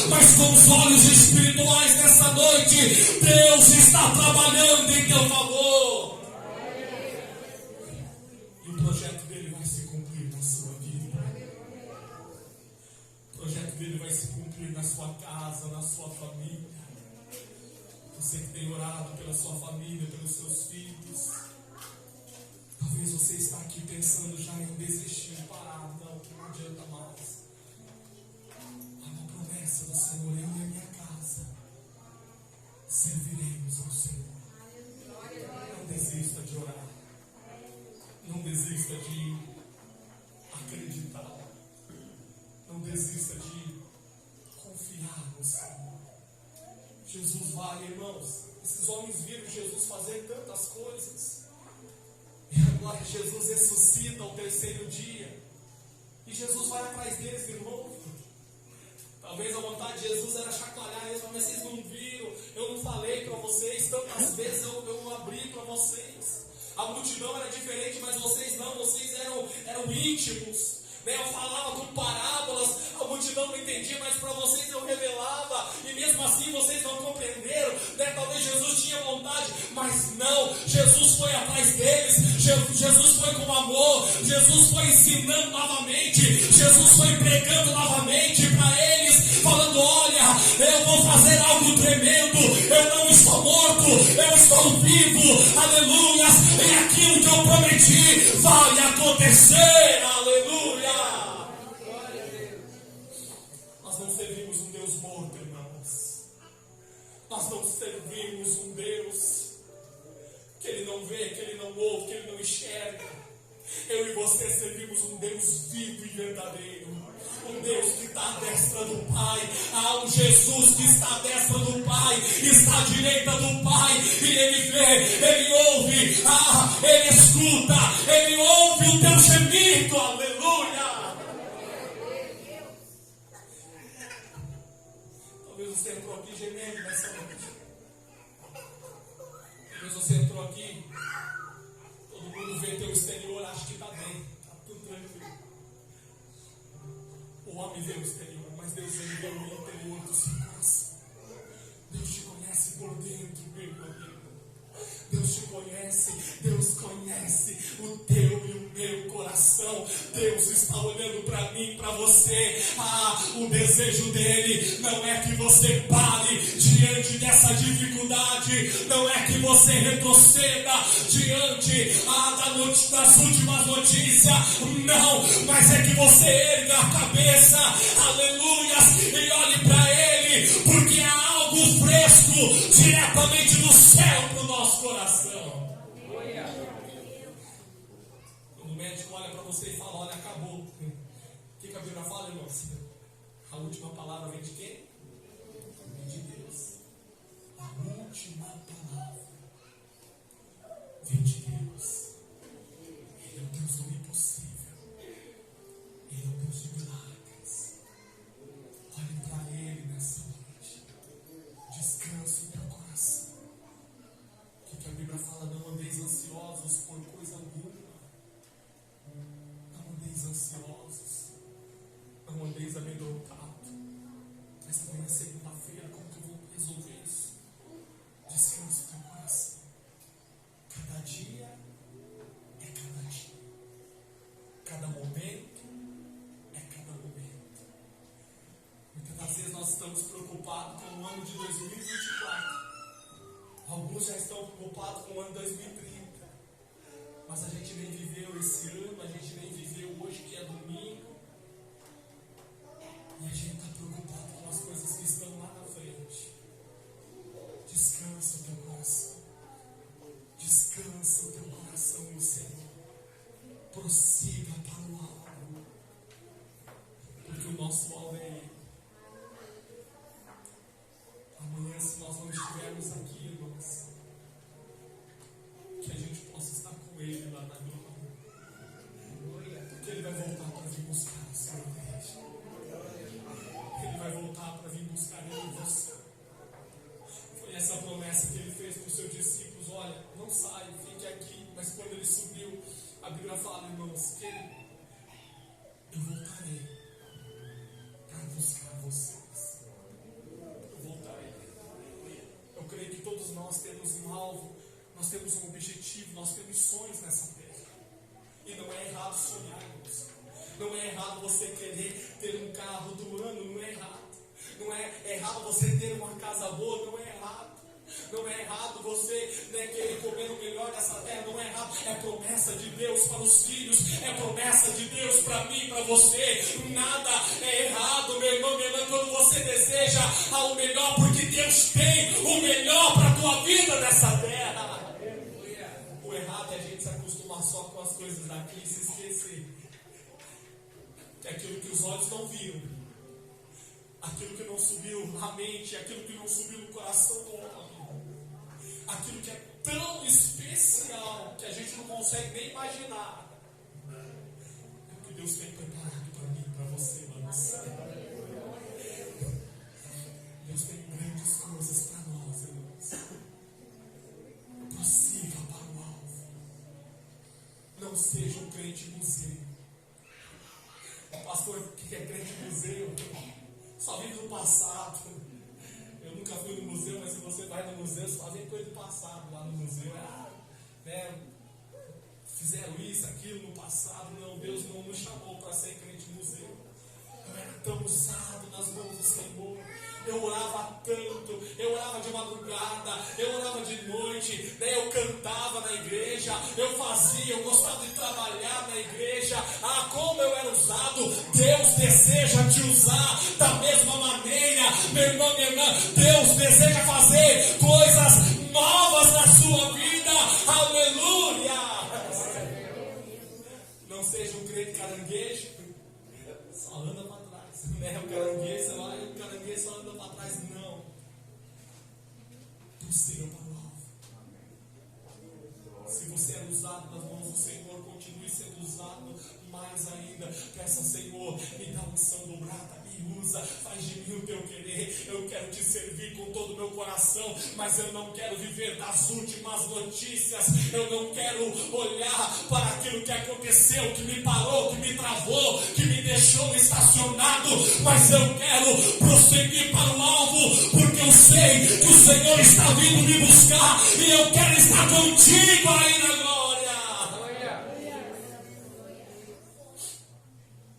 C: mas com os olhos espirituais nessa noite, Deus está trabalhando em teu favor. E o projeto dele vai se cumprir na sua vida. O projeto dele vai se cumprir na sua casa, na sua família. Você que tem orado pela sua família, pelos seus filhos. Talvez você está aqui pensando já em desistir, parar. Não adianta mais. Há uma promessa do Senhor: eu e a minha casa serviremos ao Senhor. Não desista de orar. Não desista de acreditar. Não desista de confiar no Senhor. Jesus vai, irmãos. Esses homens viram Jesus fazer tantas coisas. E agora Jesus ressuscita ao 3º dia. E Jesus vai atrás deles de novo. Talvez a vontade de Jesus era chacoalhar eles, mas vocês não viram, eu não falei para vocês, tantas vezes eu abri para vocês. A multidão era diferente, mas vocês não, vocês eram íntimos. Eu falava com parábolas, a multidão não entendia, mas para vocês eu revelava, e mesmo assim vocês não compreenderam. Talvez Jesus tinha vontade, mas não. Jesus foi atrás deles, Jesus foi com amor, Jesus foi ensinando novamente, Jesus foi pregando novamente para eles, falando: olha, eu vou fazer algo tremendo, eu não estou morto, eu estou vivo, aleluia, e aquilo que eu prometi vai acontecer, aleluia. Nós não servimos um Deus morto, irmãos. Nós não servimos um Deus que Ele não vê, que Ele não ouve, que Ele não enxerga. Eu e você servimos um Deus vivo e verdadeiro. Um Deus que está à destra do Pai. Há um Jesus que está à destra do Pai, está à direita do Pai, e Ele vê, Ele ouve, Ele grito aleluia. Talvez você entrou aqui gemendo nessa noite. Talvez você entrou aqui, todo mundo vê teu exterior, acha que está bem, está tudo tranquilo. O homem vê o exterior, mas Deus vê o interior do seu coração. Deus te conhece por dentro, meu amigo. Deus te conhece, Deus conhece o teu e o meu coração. Deus está olhando para mim, para você. O desejo dele não é que você pare diante dessa dificuldade, não é que você retroceda diante das últimas notícias, não, mas é que você erga a cabeça, aleluias, e olhe para ele, porque há algo fresco diretamente do céu para o nosso coração. Quando o médico olha para você e fala, olha, acabou. O que a Bíblia fala, irmãos? A última palavra vem de quem? Vem de Deus. A última palavra vem de Deus. Ele é o Deus do impossível. Ele é o Deus de milagres. Olhe para ele nessa noite. Descanse o teu coração. O que a Bíblia fala? Não andeis ansiosos por coisa alguma. Não andeis ansiosos. Não andeis amedrontados. Mas amanhã é segunda-feira, como que eu vou resolver isso? Descanse o teu coração. Cada dia é cada dia. Cada momento é cada momento. Muitas das vezes nós estamos preocupados com o ano de 2024. Alguns já estão preocupados com o ano de 2030. Mas a gente nem viveu esse ano, a gente nem viveu hoje, que é domingo. E a gente está preocupado com as coisas que estão lá na frente. Descansa o teu coração. Descansa o teu coração no Senhor. Prossiga para o alvo. Porque o nosso alvo é Ele. Amanhã, se nós não estivermos aqui, irmãos, que a gente possa estar com Ele lá na glória. Porque Ele vai voltar para vir buscar a sua igreja. Ele vai voltar para vir buscar eu e você. Foi essa promessa que Ele fez para os seus discípulos. Olha, não saia, fique aqui. Mas quando Ele subiu, a Bíblia fala, irmãos, que eu voltarei para buscar vocês. Eu voltarei. Eu creio que todos nós temos um alvo, nós temos um objetivo, nós temos sonhos nessa terra. E não é errado sonhar, irmãos. Não é errado você querer ter um carro do ano, não é errado. Não é errado você ter uma casa boa, não é errado. Não é errado você querer comer o melhor dessa terra, não é errado. É promessa de Deus para os filhos, é promessa de Deus para mim, para você. Nada é errado, meu irmão, minha irmã, quando você deseja o melhor, porque Deus tem o melhor para a tua vida nessa terra. O errado é a gente se acostumar só com as coisas daqui e se esquecer que aquilo que os olhos não viram, aquilo que não subiu na mente, aquilo que não subiu no coração do homem, aquilo que é tão especial que a gente não consegue nem imaginar, é o que Deus tem preparado para mim, para você, lá no céu. Deus tem grandes coisas para nós, irmãos. Prossiga para o alvo. Não seja um crente museu. O pastor que é crente museu só vive no passado. Eu nunca fui no museu, mas se você vai no museu, você fazem coisa do passado lá no museu. Fizeram isso, aquilo no passado. Não, Deus não nos chamou para ser crente museu. Eu era tão usado nas mãos do Senhor. Eu orava tanto, eu orava de madrugada, eu orava de noite, eu cantava na igreja, eu gostava de trabalhar na igreja. Como eu era usado. Deus deseja te usar da mesma maneira, meu irmão, minha irmã. Deus deseja fazer coisas novas na sua vida, aleluia. Não seja um crente caranguejo, só anda para trás, né? O caranguejo, você vai, o caranguejo só anda para trás, não. Prossiga para o alvo. Se você é usado usado nas mãos do Senhor, continue sendo usado mais ainda. Peça, Senhor, me dá unção dobrada, me usa, faz de mim o teu querer. Eu quero te servir com todo o meu coração, mas eu não quero viver das últimas notícias. Eu não quero olhar para aquilo que aconteceu, que me parou, que me travou, que me deixou estacionado, mas eu quero prosseguir para o alvo, porque eu sei que o Senhor está vindo me buscar e eu quero estar contigo aí na glória.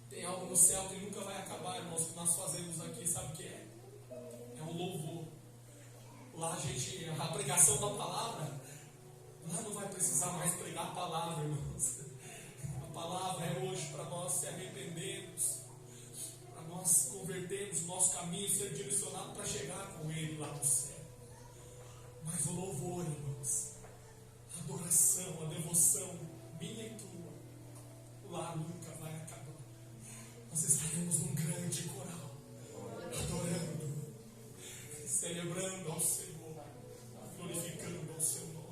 C: Tem algo no céu que nunca vai acabar, irmãos, que nós fazemos aqui, sabe o que é? É o louvor. Lá a pregação da palavra, lá não vai precisar mais pregar a palavra, irmãos. A palavra é hoje para nós se arrependermos, para nós convertermos o nosso caminho, ser direcionado para chegar com Ele lá no céu. Mas o louvor, irmãos, a adoração, a devoção minha e tua, lá nunca vai acabar. Nós estaremos num grande coral, adorando, celebrando ao Senhor, glorificando ao seu nome.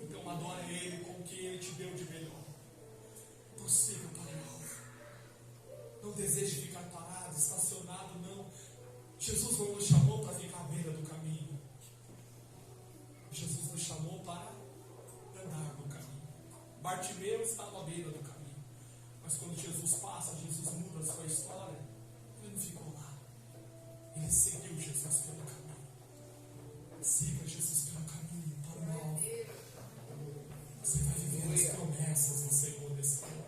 C: Então adora Ele com o que Ele te deu de melhor. Prossiga para o alvo. Não deseje ficar parado, estacionado, não. Jesus não nos chamou para ficar à beira do caminho. Jesus nos chamou para andar no caminho. Bartimeu estava à beira do caminho. Mas quando Jesus passa, Jesus muda a sua história. Ele não ficou lá. Ele seguiu Jesus pelo caminho. Siga Jesus pelo caminho para o alvo. Você vai viver as promessas do Senhor nesse ano.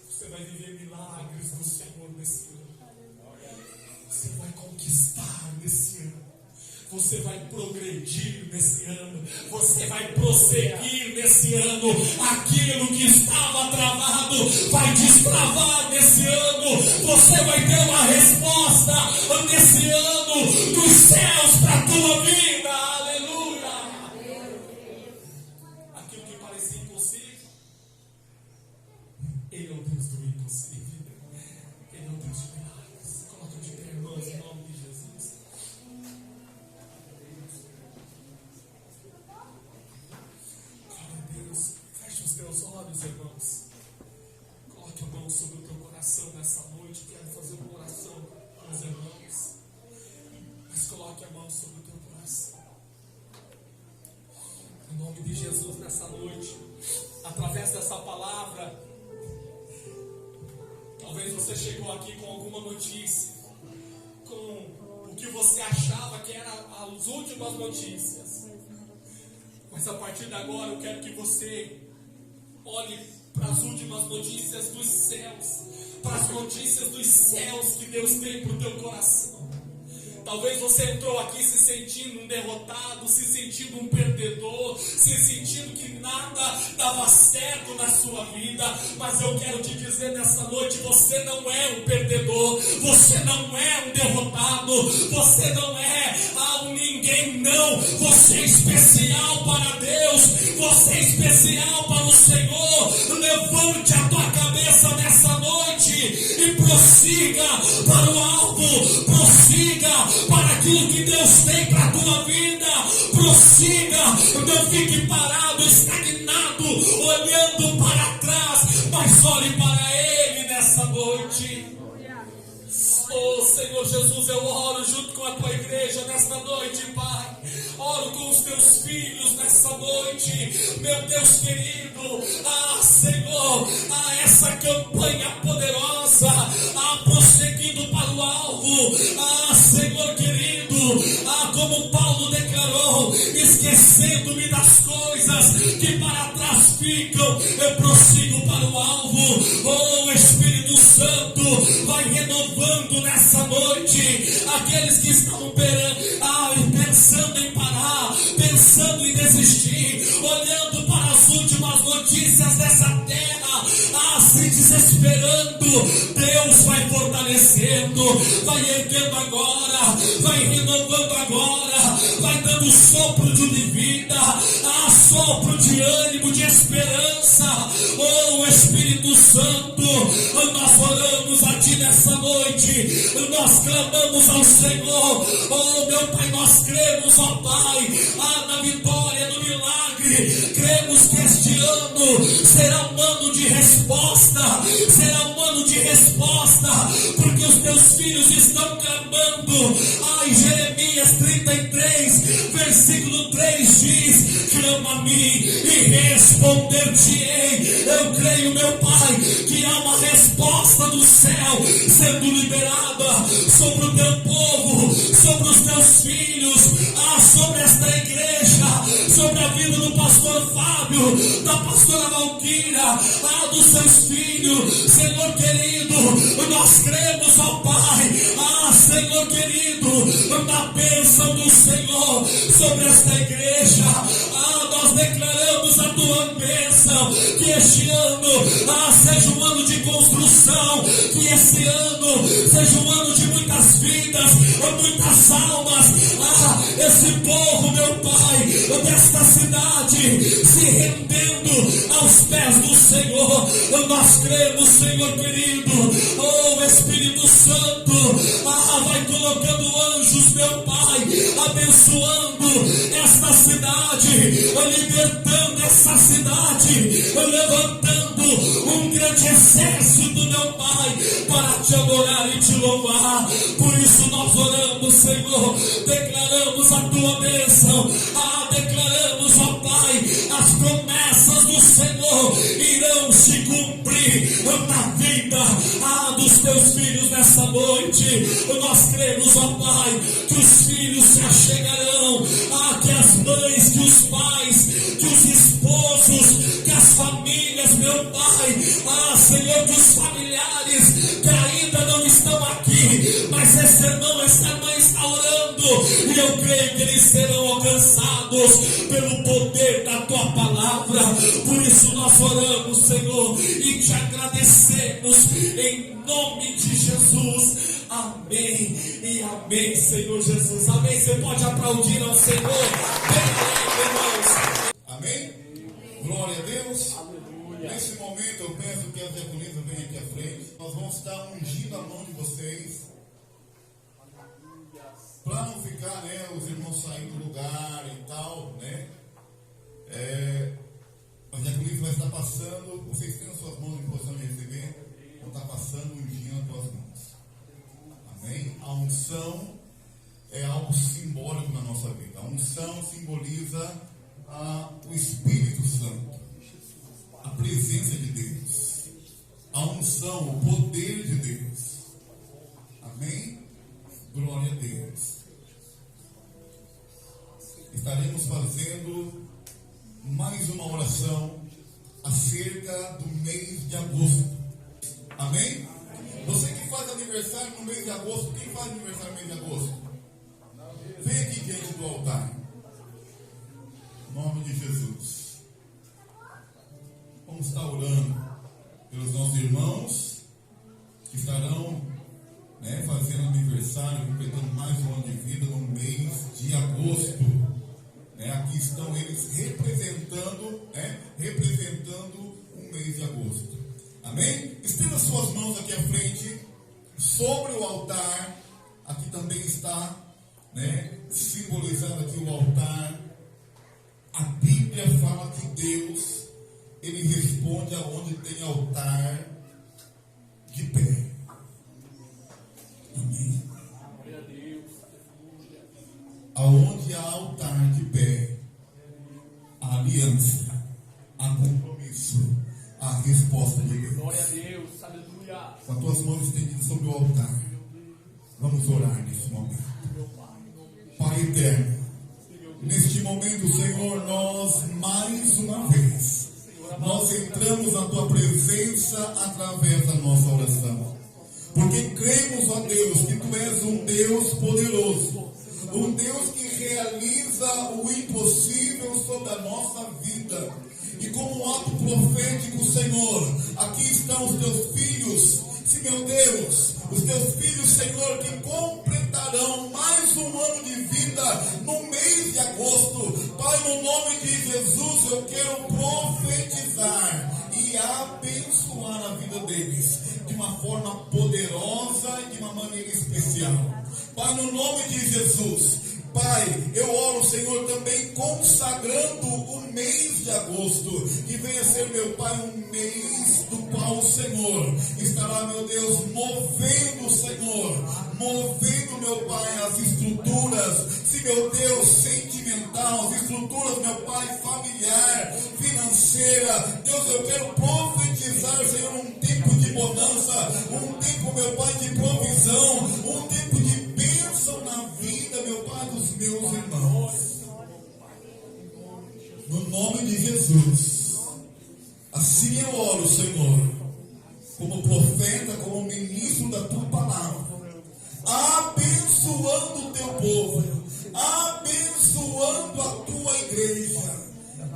C: Você vai viver milagres do Senhor nesse ano. Você vai conquistar nesse ano. Você vai progredir nesse ano. Você vai prosseguir nesse ano. Aquilo que estava travado vai destravar nesse ano. Você vai ter uma resposta nesse ano dos céus para a tua vida. Aleluia. Aquilo que parecia impossível, Ele é o Deus do impossível. Ele é o Deus de milagres. Coloque de pé, irmãos, em nome de Jesus. Feche os teus olhos, irmãos. Coloque a mão sobre o teu coração nessa noite. Quero fazer uma oração com os irmãos. Mas coloque a mão sobre o teu coração. Em nome de Jesus, nessa noite, através dessa palavra, talvez você chegou aqui com alguma notícia, com o que você achava que eram as últimas notícias. Mas a partir de agora eu quero que você olhe para as últimas notícias dos céus, para as notícias dos céus que Deus tem para o teu coração. Talvez você entrou aqui se sentindo um derrotado, se sentindo um perdedor, se sentindo que nada dava certo na sua vida. Mas eu quero te dizer nessa noite, você não é um perdedor, você não é um derrotado, você não é um ninguém, não. Você é especial para Deus, você é especial para o Senhor. Levante a tua cabeça nessa noite e prossiga para o alvo, prossiga para aquilo que Deus tem para a tua vida. Prossiga, não fique parado, estagnado, olhando para trás, mas olhe para Ele nessa noite. Oh Senhor Jesus, eu oro junto com a tua igreja nesta noite, Pai. Oro com os teus filhos nessa noite, meu Deus querido. Senhor, essa campanha poderosa, prosseguindo para o alvo. Senhor querido, como Paulo declarou, esquecendo-me das coisas que para trás ficam, eu prossigo para o alvo. Oh Espírito Santo, vai renovando nessa noite aqueles que estão pensando em parar, pensando em desistir, olhando para as últimas notícias dessa terra, se desesperando. Deus vai fortalecendo, vai erguendo agora, vai renovando agora, vai dando sopro de vida, sopro de ânimo, de esperança. Oh Espírito Santo, nós oramos a Ti nessa noite, nós clamamos ao Senhor. Oh meu Pai, nós cremos, ó Pai, na vitória, no milagre, cremos ano será um ano de resposta, será um ano de resposta, porque os teus filhos estão clamando. Ai, Jeremias 33, versículo 3 diz: clama a mim e responder-te-ei. Eu creio, meu Pai, que há uma resposta do céu sendo liberada sobre o teu povo, sobre os teus filhos, sobre esta igreja, sobre a vida do pastor Fábio, da pastora Valquíria, dos seus filhos. Senhor querido, nós cremos, ó Pai, Senhor querido, na bênção do Senhor sobre esta igreja. Nós declaramos a tua bênção, que este ano seja um ano de construção, que esse ano seja um ano de muitas vidas, muitas almas. Esse povo, meu Pai, desta cidade se rendendo aos pés do Senhor. Nós cremos, Senhor querido. Oh Espírito Santo, vai colocando anjos, meu Pai, abençoando esta cidade, libertando essa cidade, levantando um grande exército, meu Pai, para te adorar e te louvar. Por isso nós oramos, Senhor, declaramos a tua bênção, declaramos, ó Pai, as promessas do Senhor irão se cumprir na vida dos teus filhos nessa noite. Nós cremos, ó Pai, que os filhos se achegarão, que as mães, que os pais, que os esposos, que as famílias, meu Pai, Senhor, que os familiares que ainda não estão aqui, mas esse irmão, essa irmã está orando, e eu creio que eles serão alcançados pelo poder da tua palavra. Por isso nós oramos, Senhor, e te agradecemos em nome de Jesus. Amém e amém, Senhor Jesus. Amém. Você pode aplaudir ao Senhor. Bem alegre, irmãos.
B: Amém? Glória a Deus. Aleluia. Nesse momento eu peço que as diaconisas venham aqui à frente. Nós vamos estar ungindo a mão de vocês, para não ficar, os irmãos saindo do lugar e tal, a diaconisa vai estar passando, vocês têm as suas mãos em posição de receber, vão estar passando, ungindo as tuas mãos. Amém? A unção é algo simbólico na nossa vida. A unção simboliza o Espírito Santo, a presença de Deus, a unção, o poder de Deus. Amém? Glória a Deus. Estaremos fazendo mais uma oração acerca do mês de agosto. Amém? Você que faz aniversário no mês de agosto, quem faz aniversário no mês de agosto? Vem aqui diante do altar. Em nome de Jesus. Vamos estar orando pelos nossos irmãos que estarão fazendo aniversário, completando mais um ano de vida no mês de agosto. Aqui estão eles representando o mês de agosto. Amém? Estenda suas mãos aqui à frente, sobre o altar. Aqui também está, simbolizado aqui o altar. A Bíblia fala que Deus, Ele responde aonde tem altar de pé. Amém? Aonde há altar de pé, a aliança, a compromisso, a resposta de Deus.
C: Glória a Deus, aleluia.
B: Com as tuas mãos estendidas sobre o altar, vamos orar nesse momento. Pai eterno, neste momento, Senhor, nós mais uma vez, nós entramos na tua presença através da nossa oração, porque cremos, ó Deus, que tu és um Deus poderoso, um Deus que realiza o impossível sobre a nossa vida. E como um ato profético, Senhor, aqui estão os teus filhos. Sim, meu Deus, os teus filhos, Senhor, que completarão mais um ano de vida no mês de agosto. Pai, no nome de Jesus, eu quero profetizar e abençoar a vida deles de uma forma poderosa e de uma maneira especial. Pai, no nome de Jesus, Pai, eu oro, Senhor, também consagrando o mês mês de agosto, que venha ser, meu Pai, um mês do qual o Senhor estará, meu Deus, movendo, Senhor, movendo, meu Pai, as estruturas, se, meu Deus, sentimental, as estruturas, meu Pai, familiar, financeira. Deus, eu quero profetizar, Senhor, um tempo de bonança, um tempo, meu Pai, de provisão, um tempo de bênção na vida, meu Pai, dos meus irmãos. No nome de Jesus. Assim eu oro, Senhor, como profeta, como ministro da tua palavra, abençoando o teu povo, abençoando a tua igreja,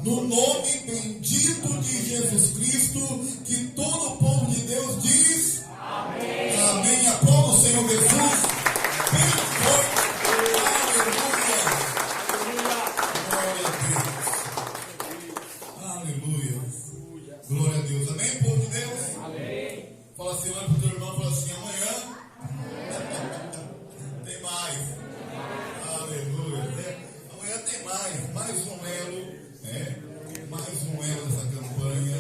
B: no nome bendito de Jesus Cristo, que todo o povo de Deus diz amém. Amém. Aplauda o Senhor Jesus. Bem forte. Aleluia. Glória a Deus. Amém, povo de Deus? Amém. Fala assim, olha para o teu irmão, fala assim, amanhã tem mais. Aleluia. Amanhã tem mais um elo, mais um elo dessa campanha.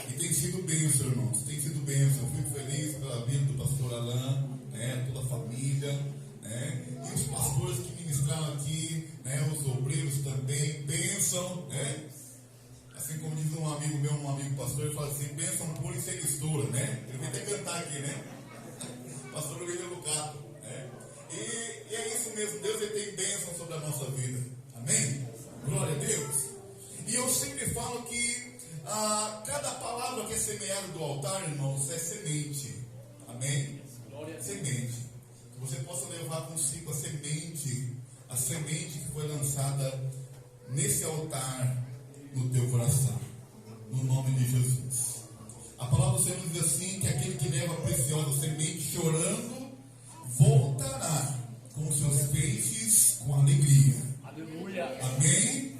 B: E tem sido bênção, irmãos. Tem sido bênção. Fico feliz pela vida do pastor Alain, toda a família, e os pastores que ministraram aqui, os obreiros também, bênção, Assim como diz um amigo meu, um amigo pastor, ele fala assim, bênção pura e sem mistura, Ele vem até cantar aqui, Pastor William Lucato, E é isso mesmo, Deus ele tem bênção sobre a nossa vida. Amém? Glória a Deus. E eu sempre falo que cada palavra que é semeada do altar, irmãos, é semente. Amém? Glória a Deus. Semente. Que você possa levar consigo a semente que foi lançada nesse altar no teu coração, no nome de Jesus. A palavra do Senhor diz assim, que aquele que leva a preciosa semente chorando, voltará com seus feixes com alegria. Aleluia. Amém?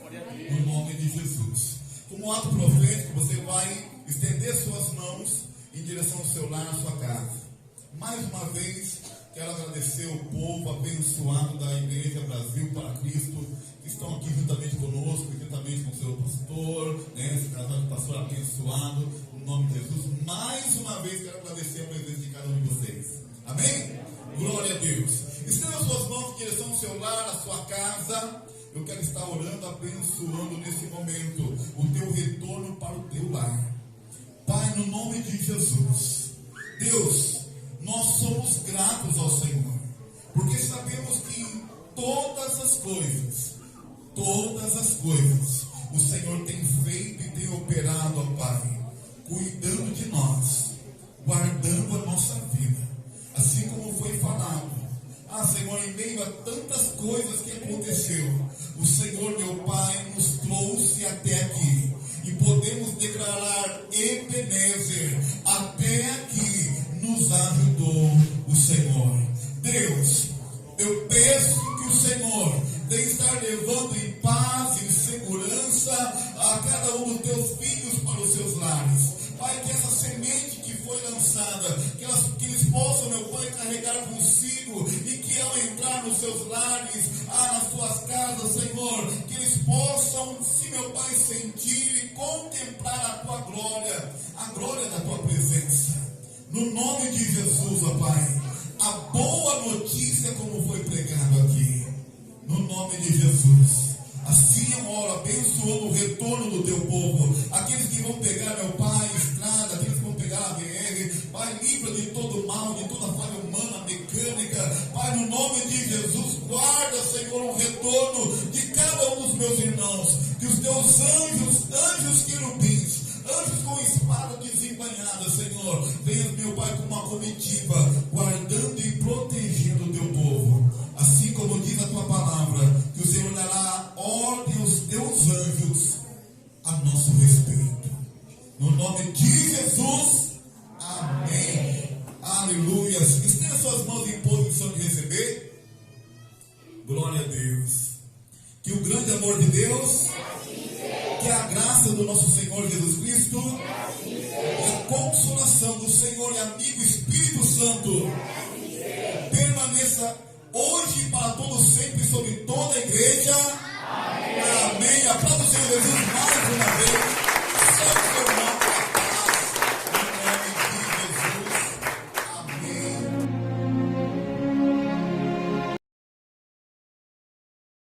B: No nome de Jesus. Como ato profético, você vai estender suas mãos em direção ao seu lar, à sua casa. Mais uma vez, quero agradecer o povo abençoado da Igreja Brasil para Cristo, que estão aqui juntamente conosco, juntamente com o seu pastor, esse casal de pastor abençoado, no nome de Jesus. Mais uma vez, quero agradecer a presença de cada um de vocês. Amém? Glória a Deus. Estenda as suas mãos em direção ao seu lar, à sua casa. Eu quero estar orando, abençoando nesse momento o teu retorno para o teu lar. Pai, no nome de Jesus, Deus, nós somos gratos ao Senhor, porque sabemos que em todas as coisas, o Senhor tem feito e tem operado, ó Pai, cuidando de nós, guardando a nossa vida, assim como foi falado. Senhor, em meio a tantas coisas que aconteceu, o Senhor, meu Pai, nos trouxe até aqui, e podemos declarar Ebenezer, até aqui nos ajudou o Senhor. Deus, eu peço que o Senhor venha estar levando em paz, em segurança a cada um dos teus filhos para os seus lares. Pai, que essa semente que foi lançada, que eles possam, meu Pai, carregar consigo, e que ao entrar nos seus lares, nas suas casas, Senhor, que eles possam, sim, meu Pai, sentir e contemplar a tua glória, a glória da tua presença. No nome de Jesus, ó Pai, a boa notícia como foi pregado aqui, no nome de Jesus. Assim eu oro, abençoando o retorno do teu povo, aqueles que vão pegar, meu Pai, estrada, aqueles que vão pegar a BR, Pai, livra de todo mal, de toda falha humana, mecânica, Pai, no nome de Jesus, guarda, Senhor, o retorno de cada um dos meus irmãos, que os teus anjos querubins, anjos com espada desembainhada, Senhor, venham, meu Pai, com uma comitiva, guardando e protegendo o teu povo, assim como diz a tua palavra, que o Senhor dará ordem aos teus anjos a nosso respeito. No nome de Jesus, amém. Aleluia. Estenda suas mãos em posição de receber. Glória a Deus. Que o grande amor de Deus, que a graça do nosso Senhor Jesus Cristo, e a consolação do Senhor e amigo Espírito Santo permaneça hoje e para todos sempre sobre toda a igreja. Amém. Amém. Aplauda o Senhor Jesus mais uma vez.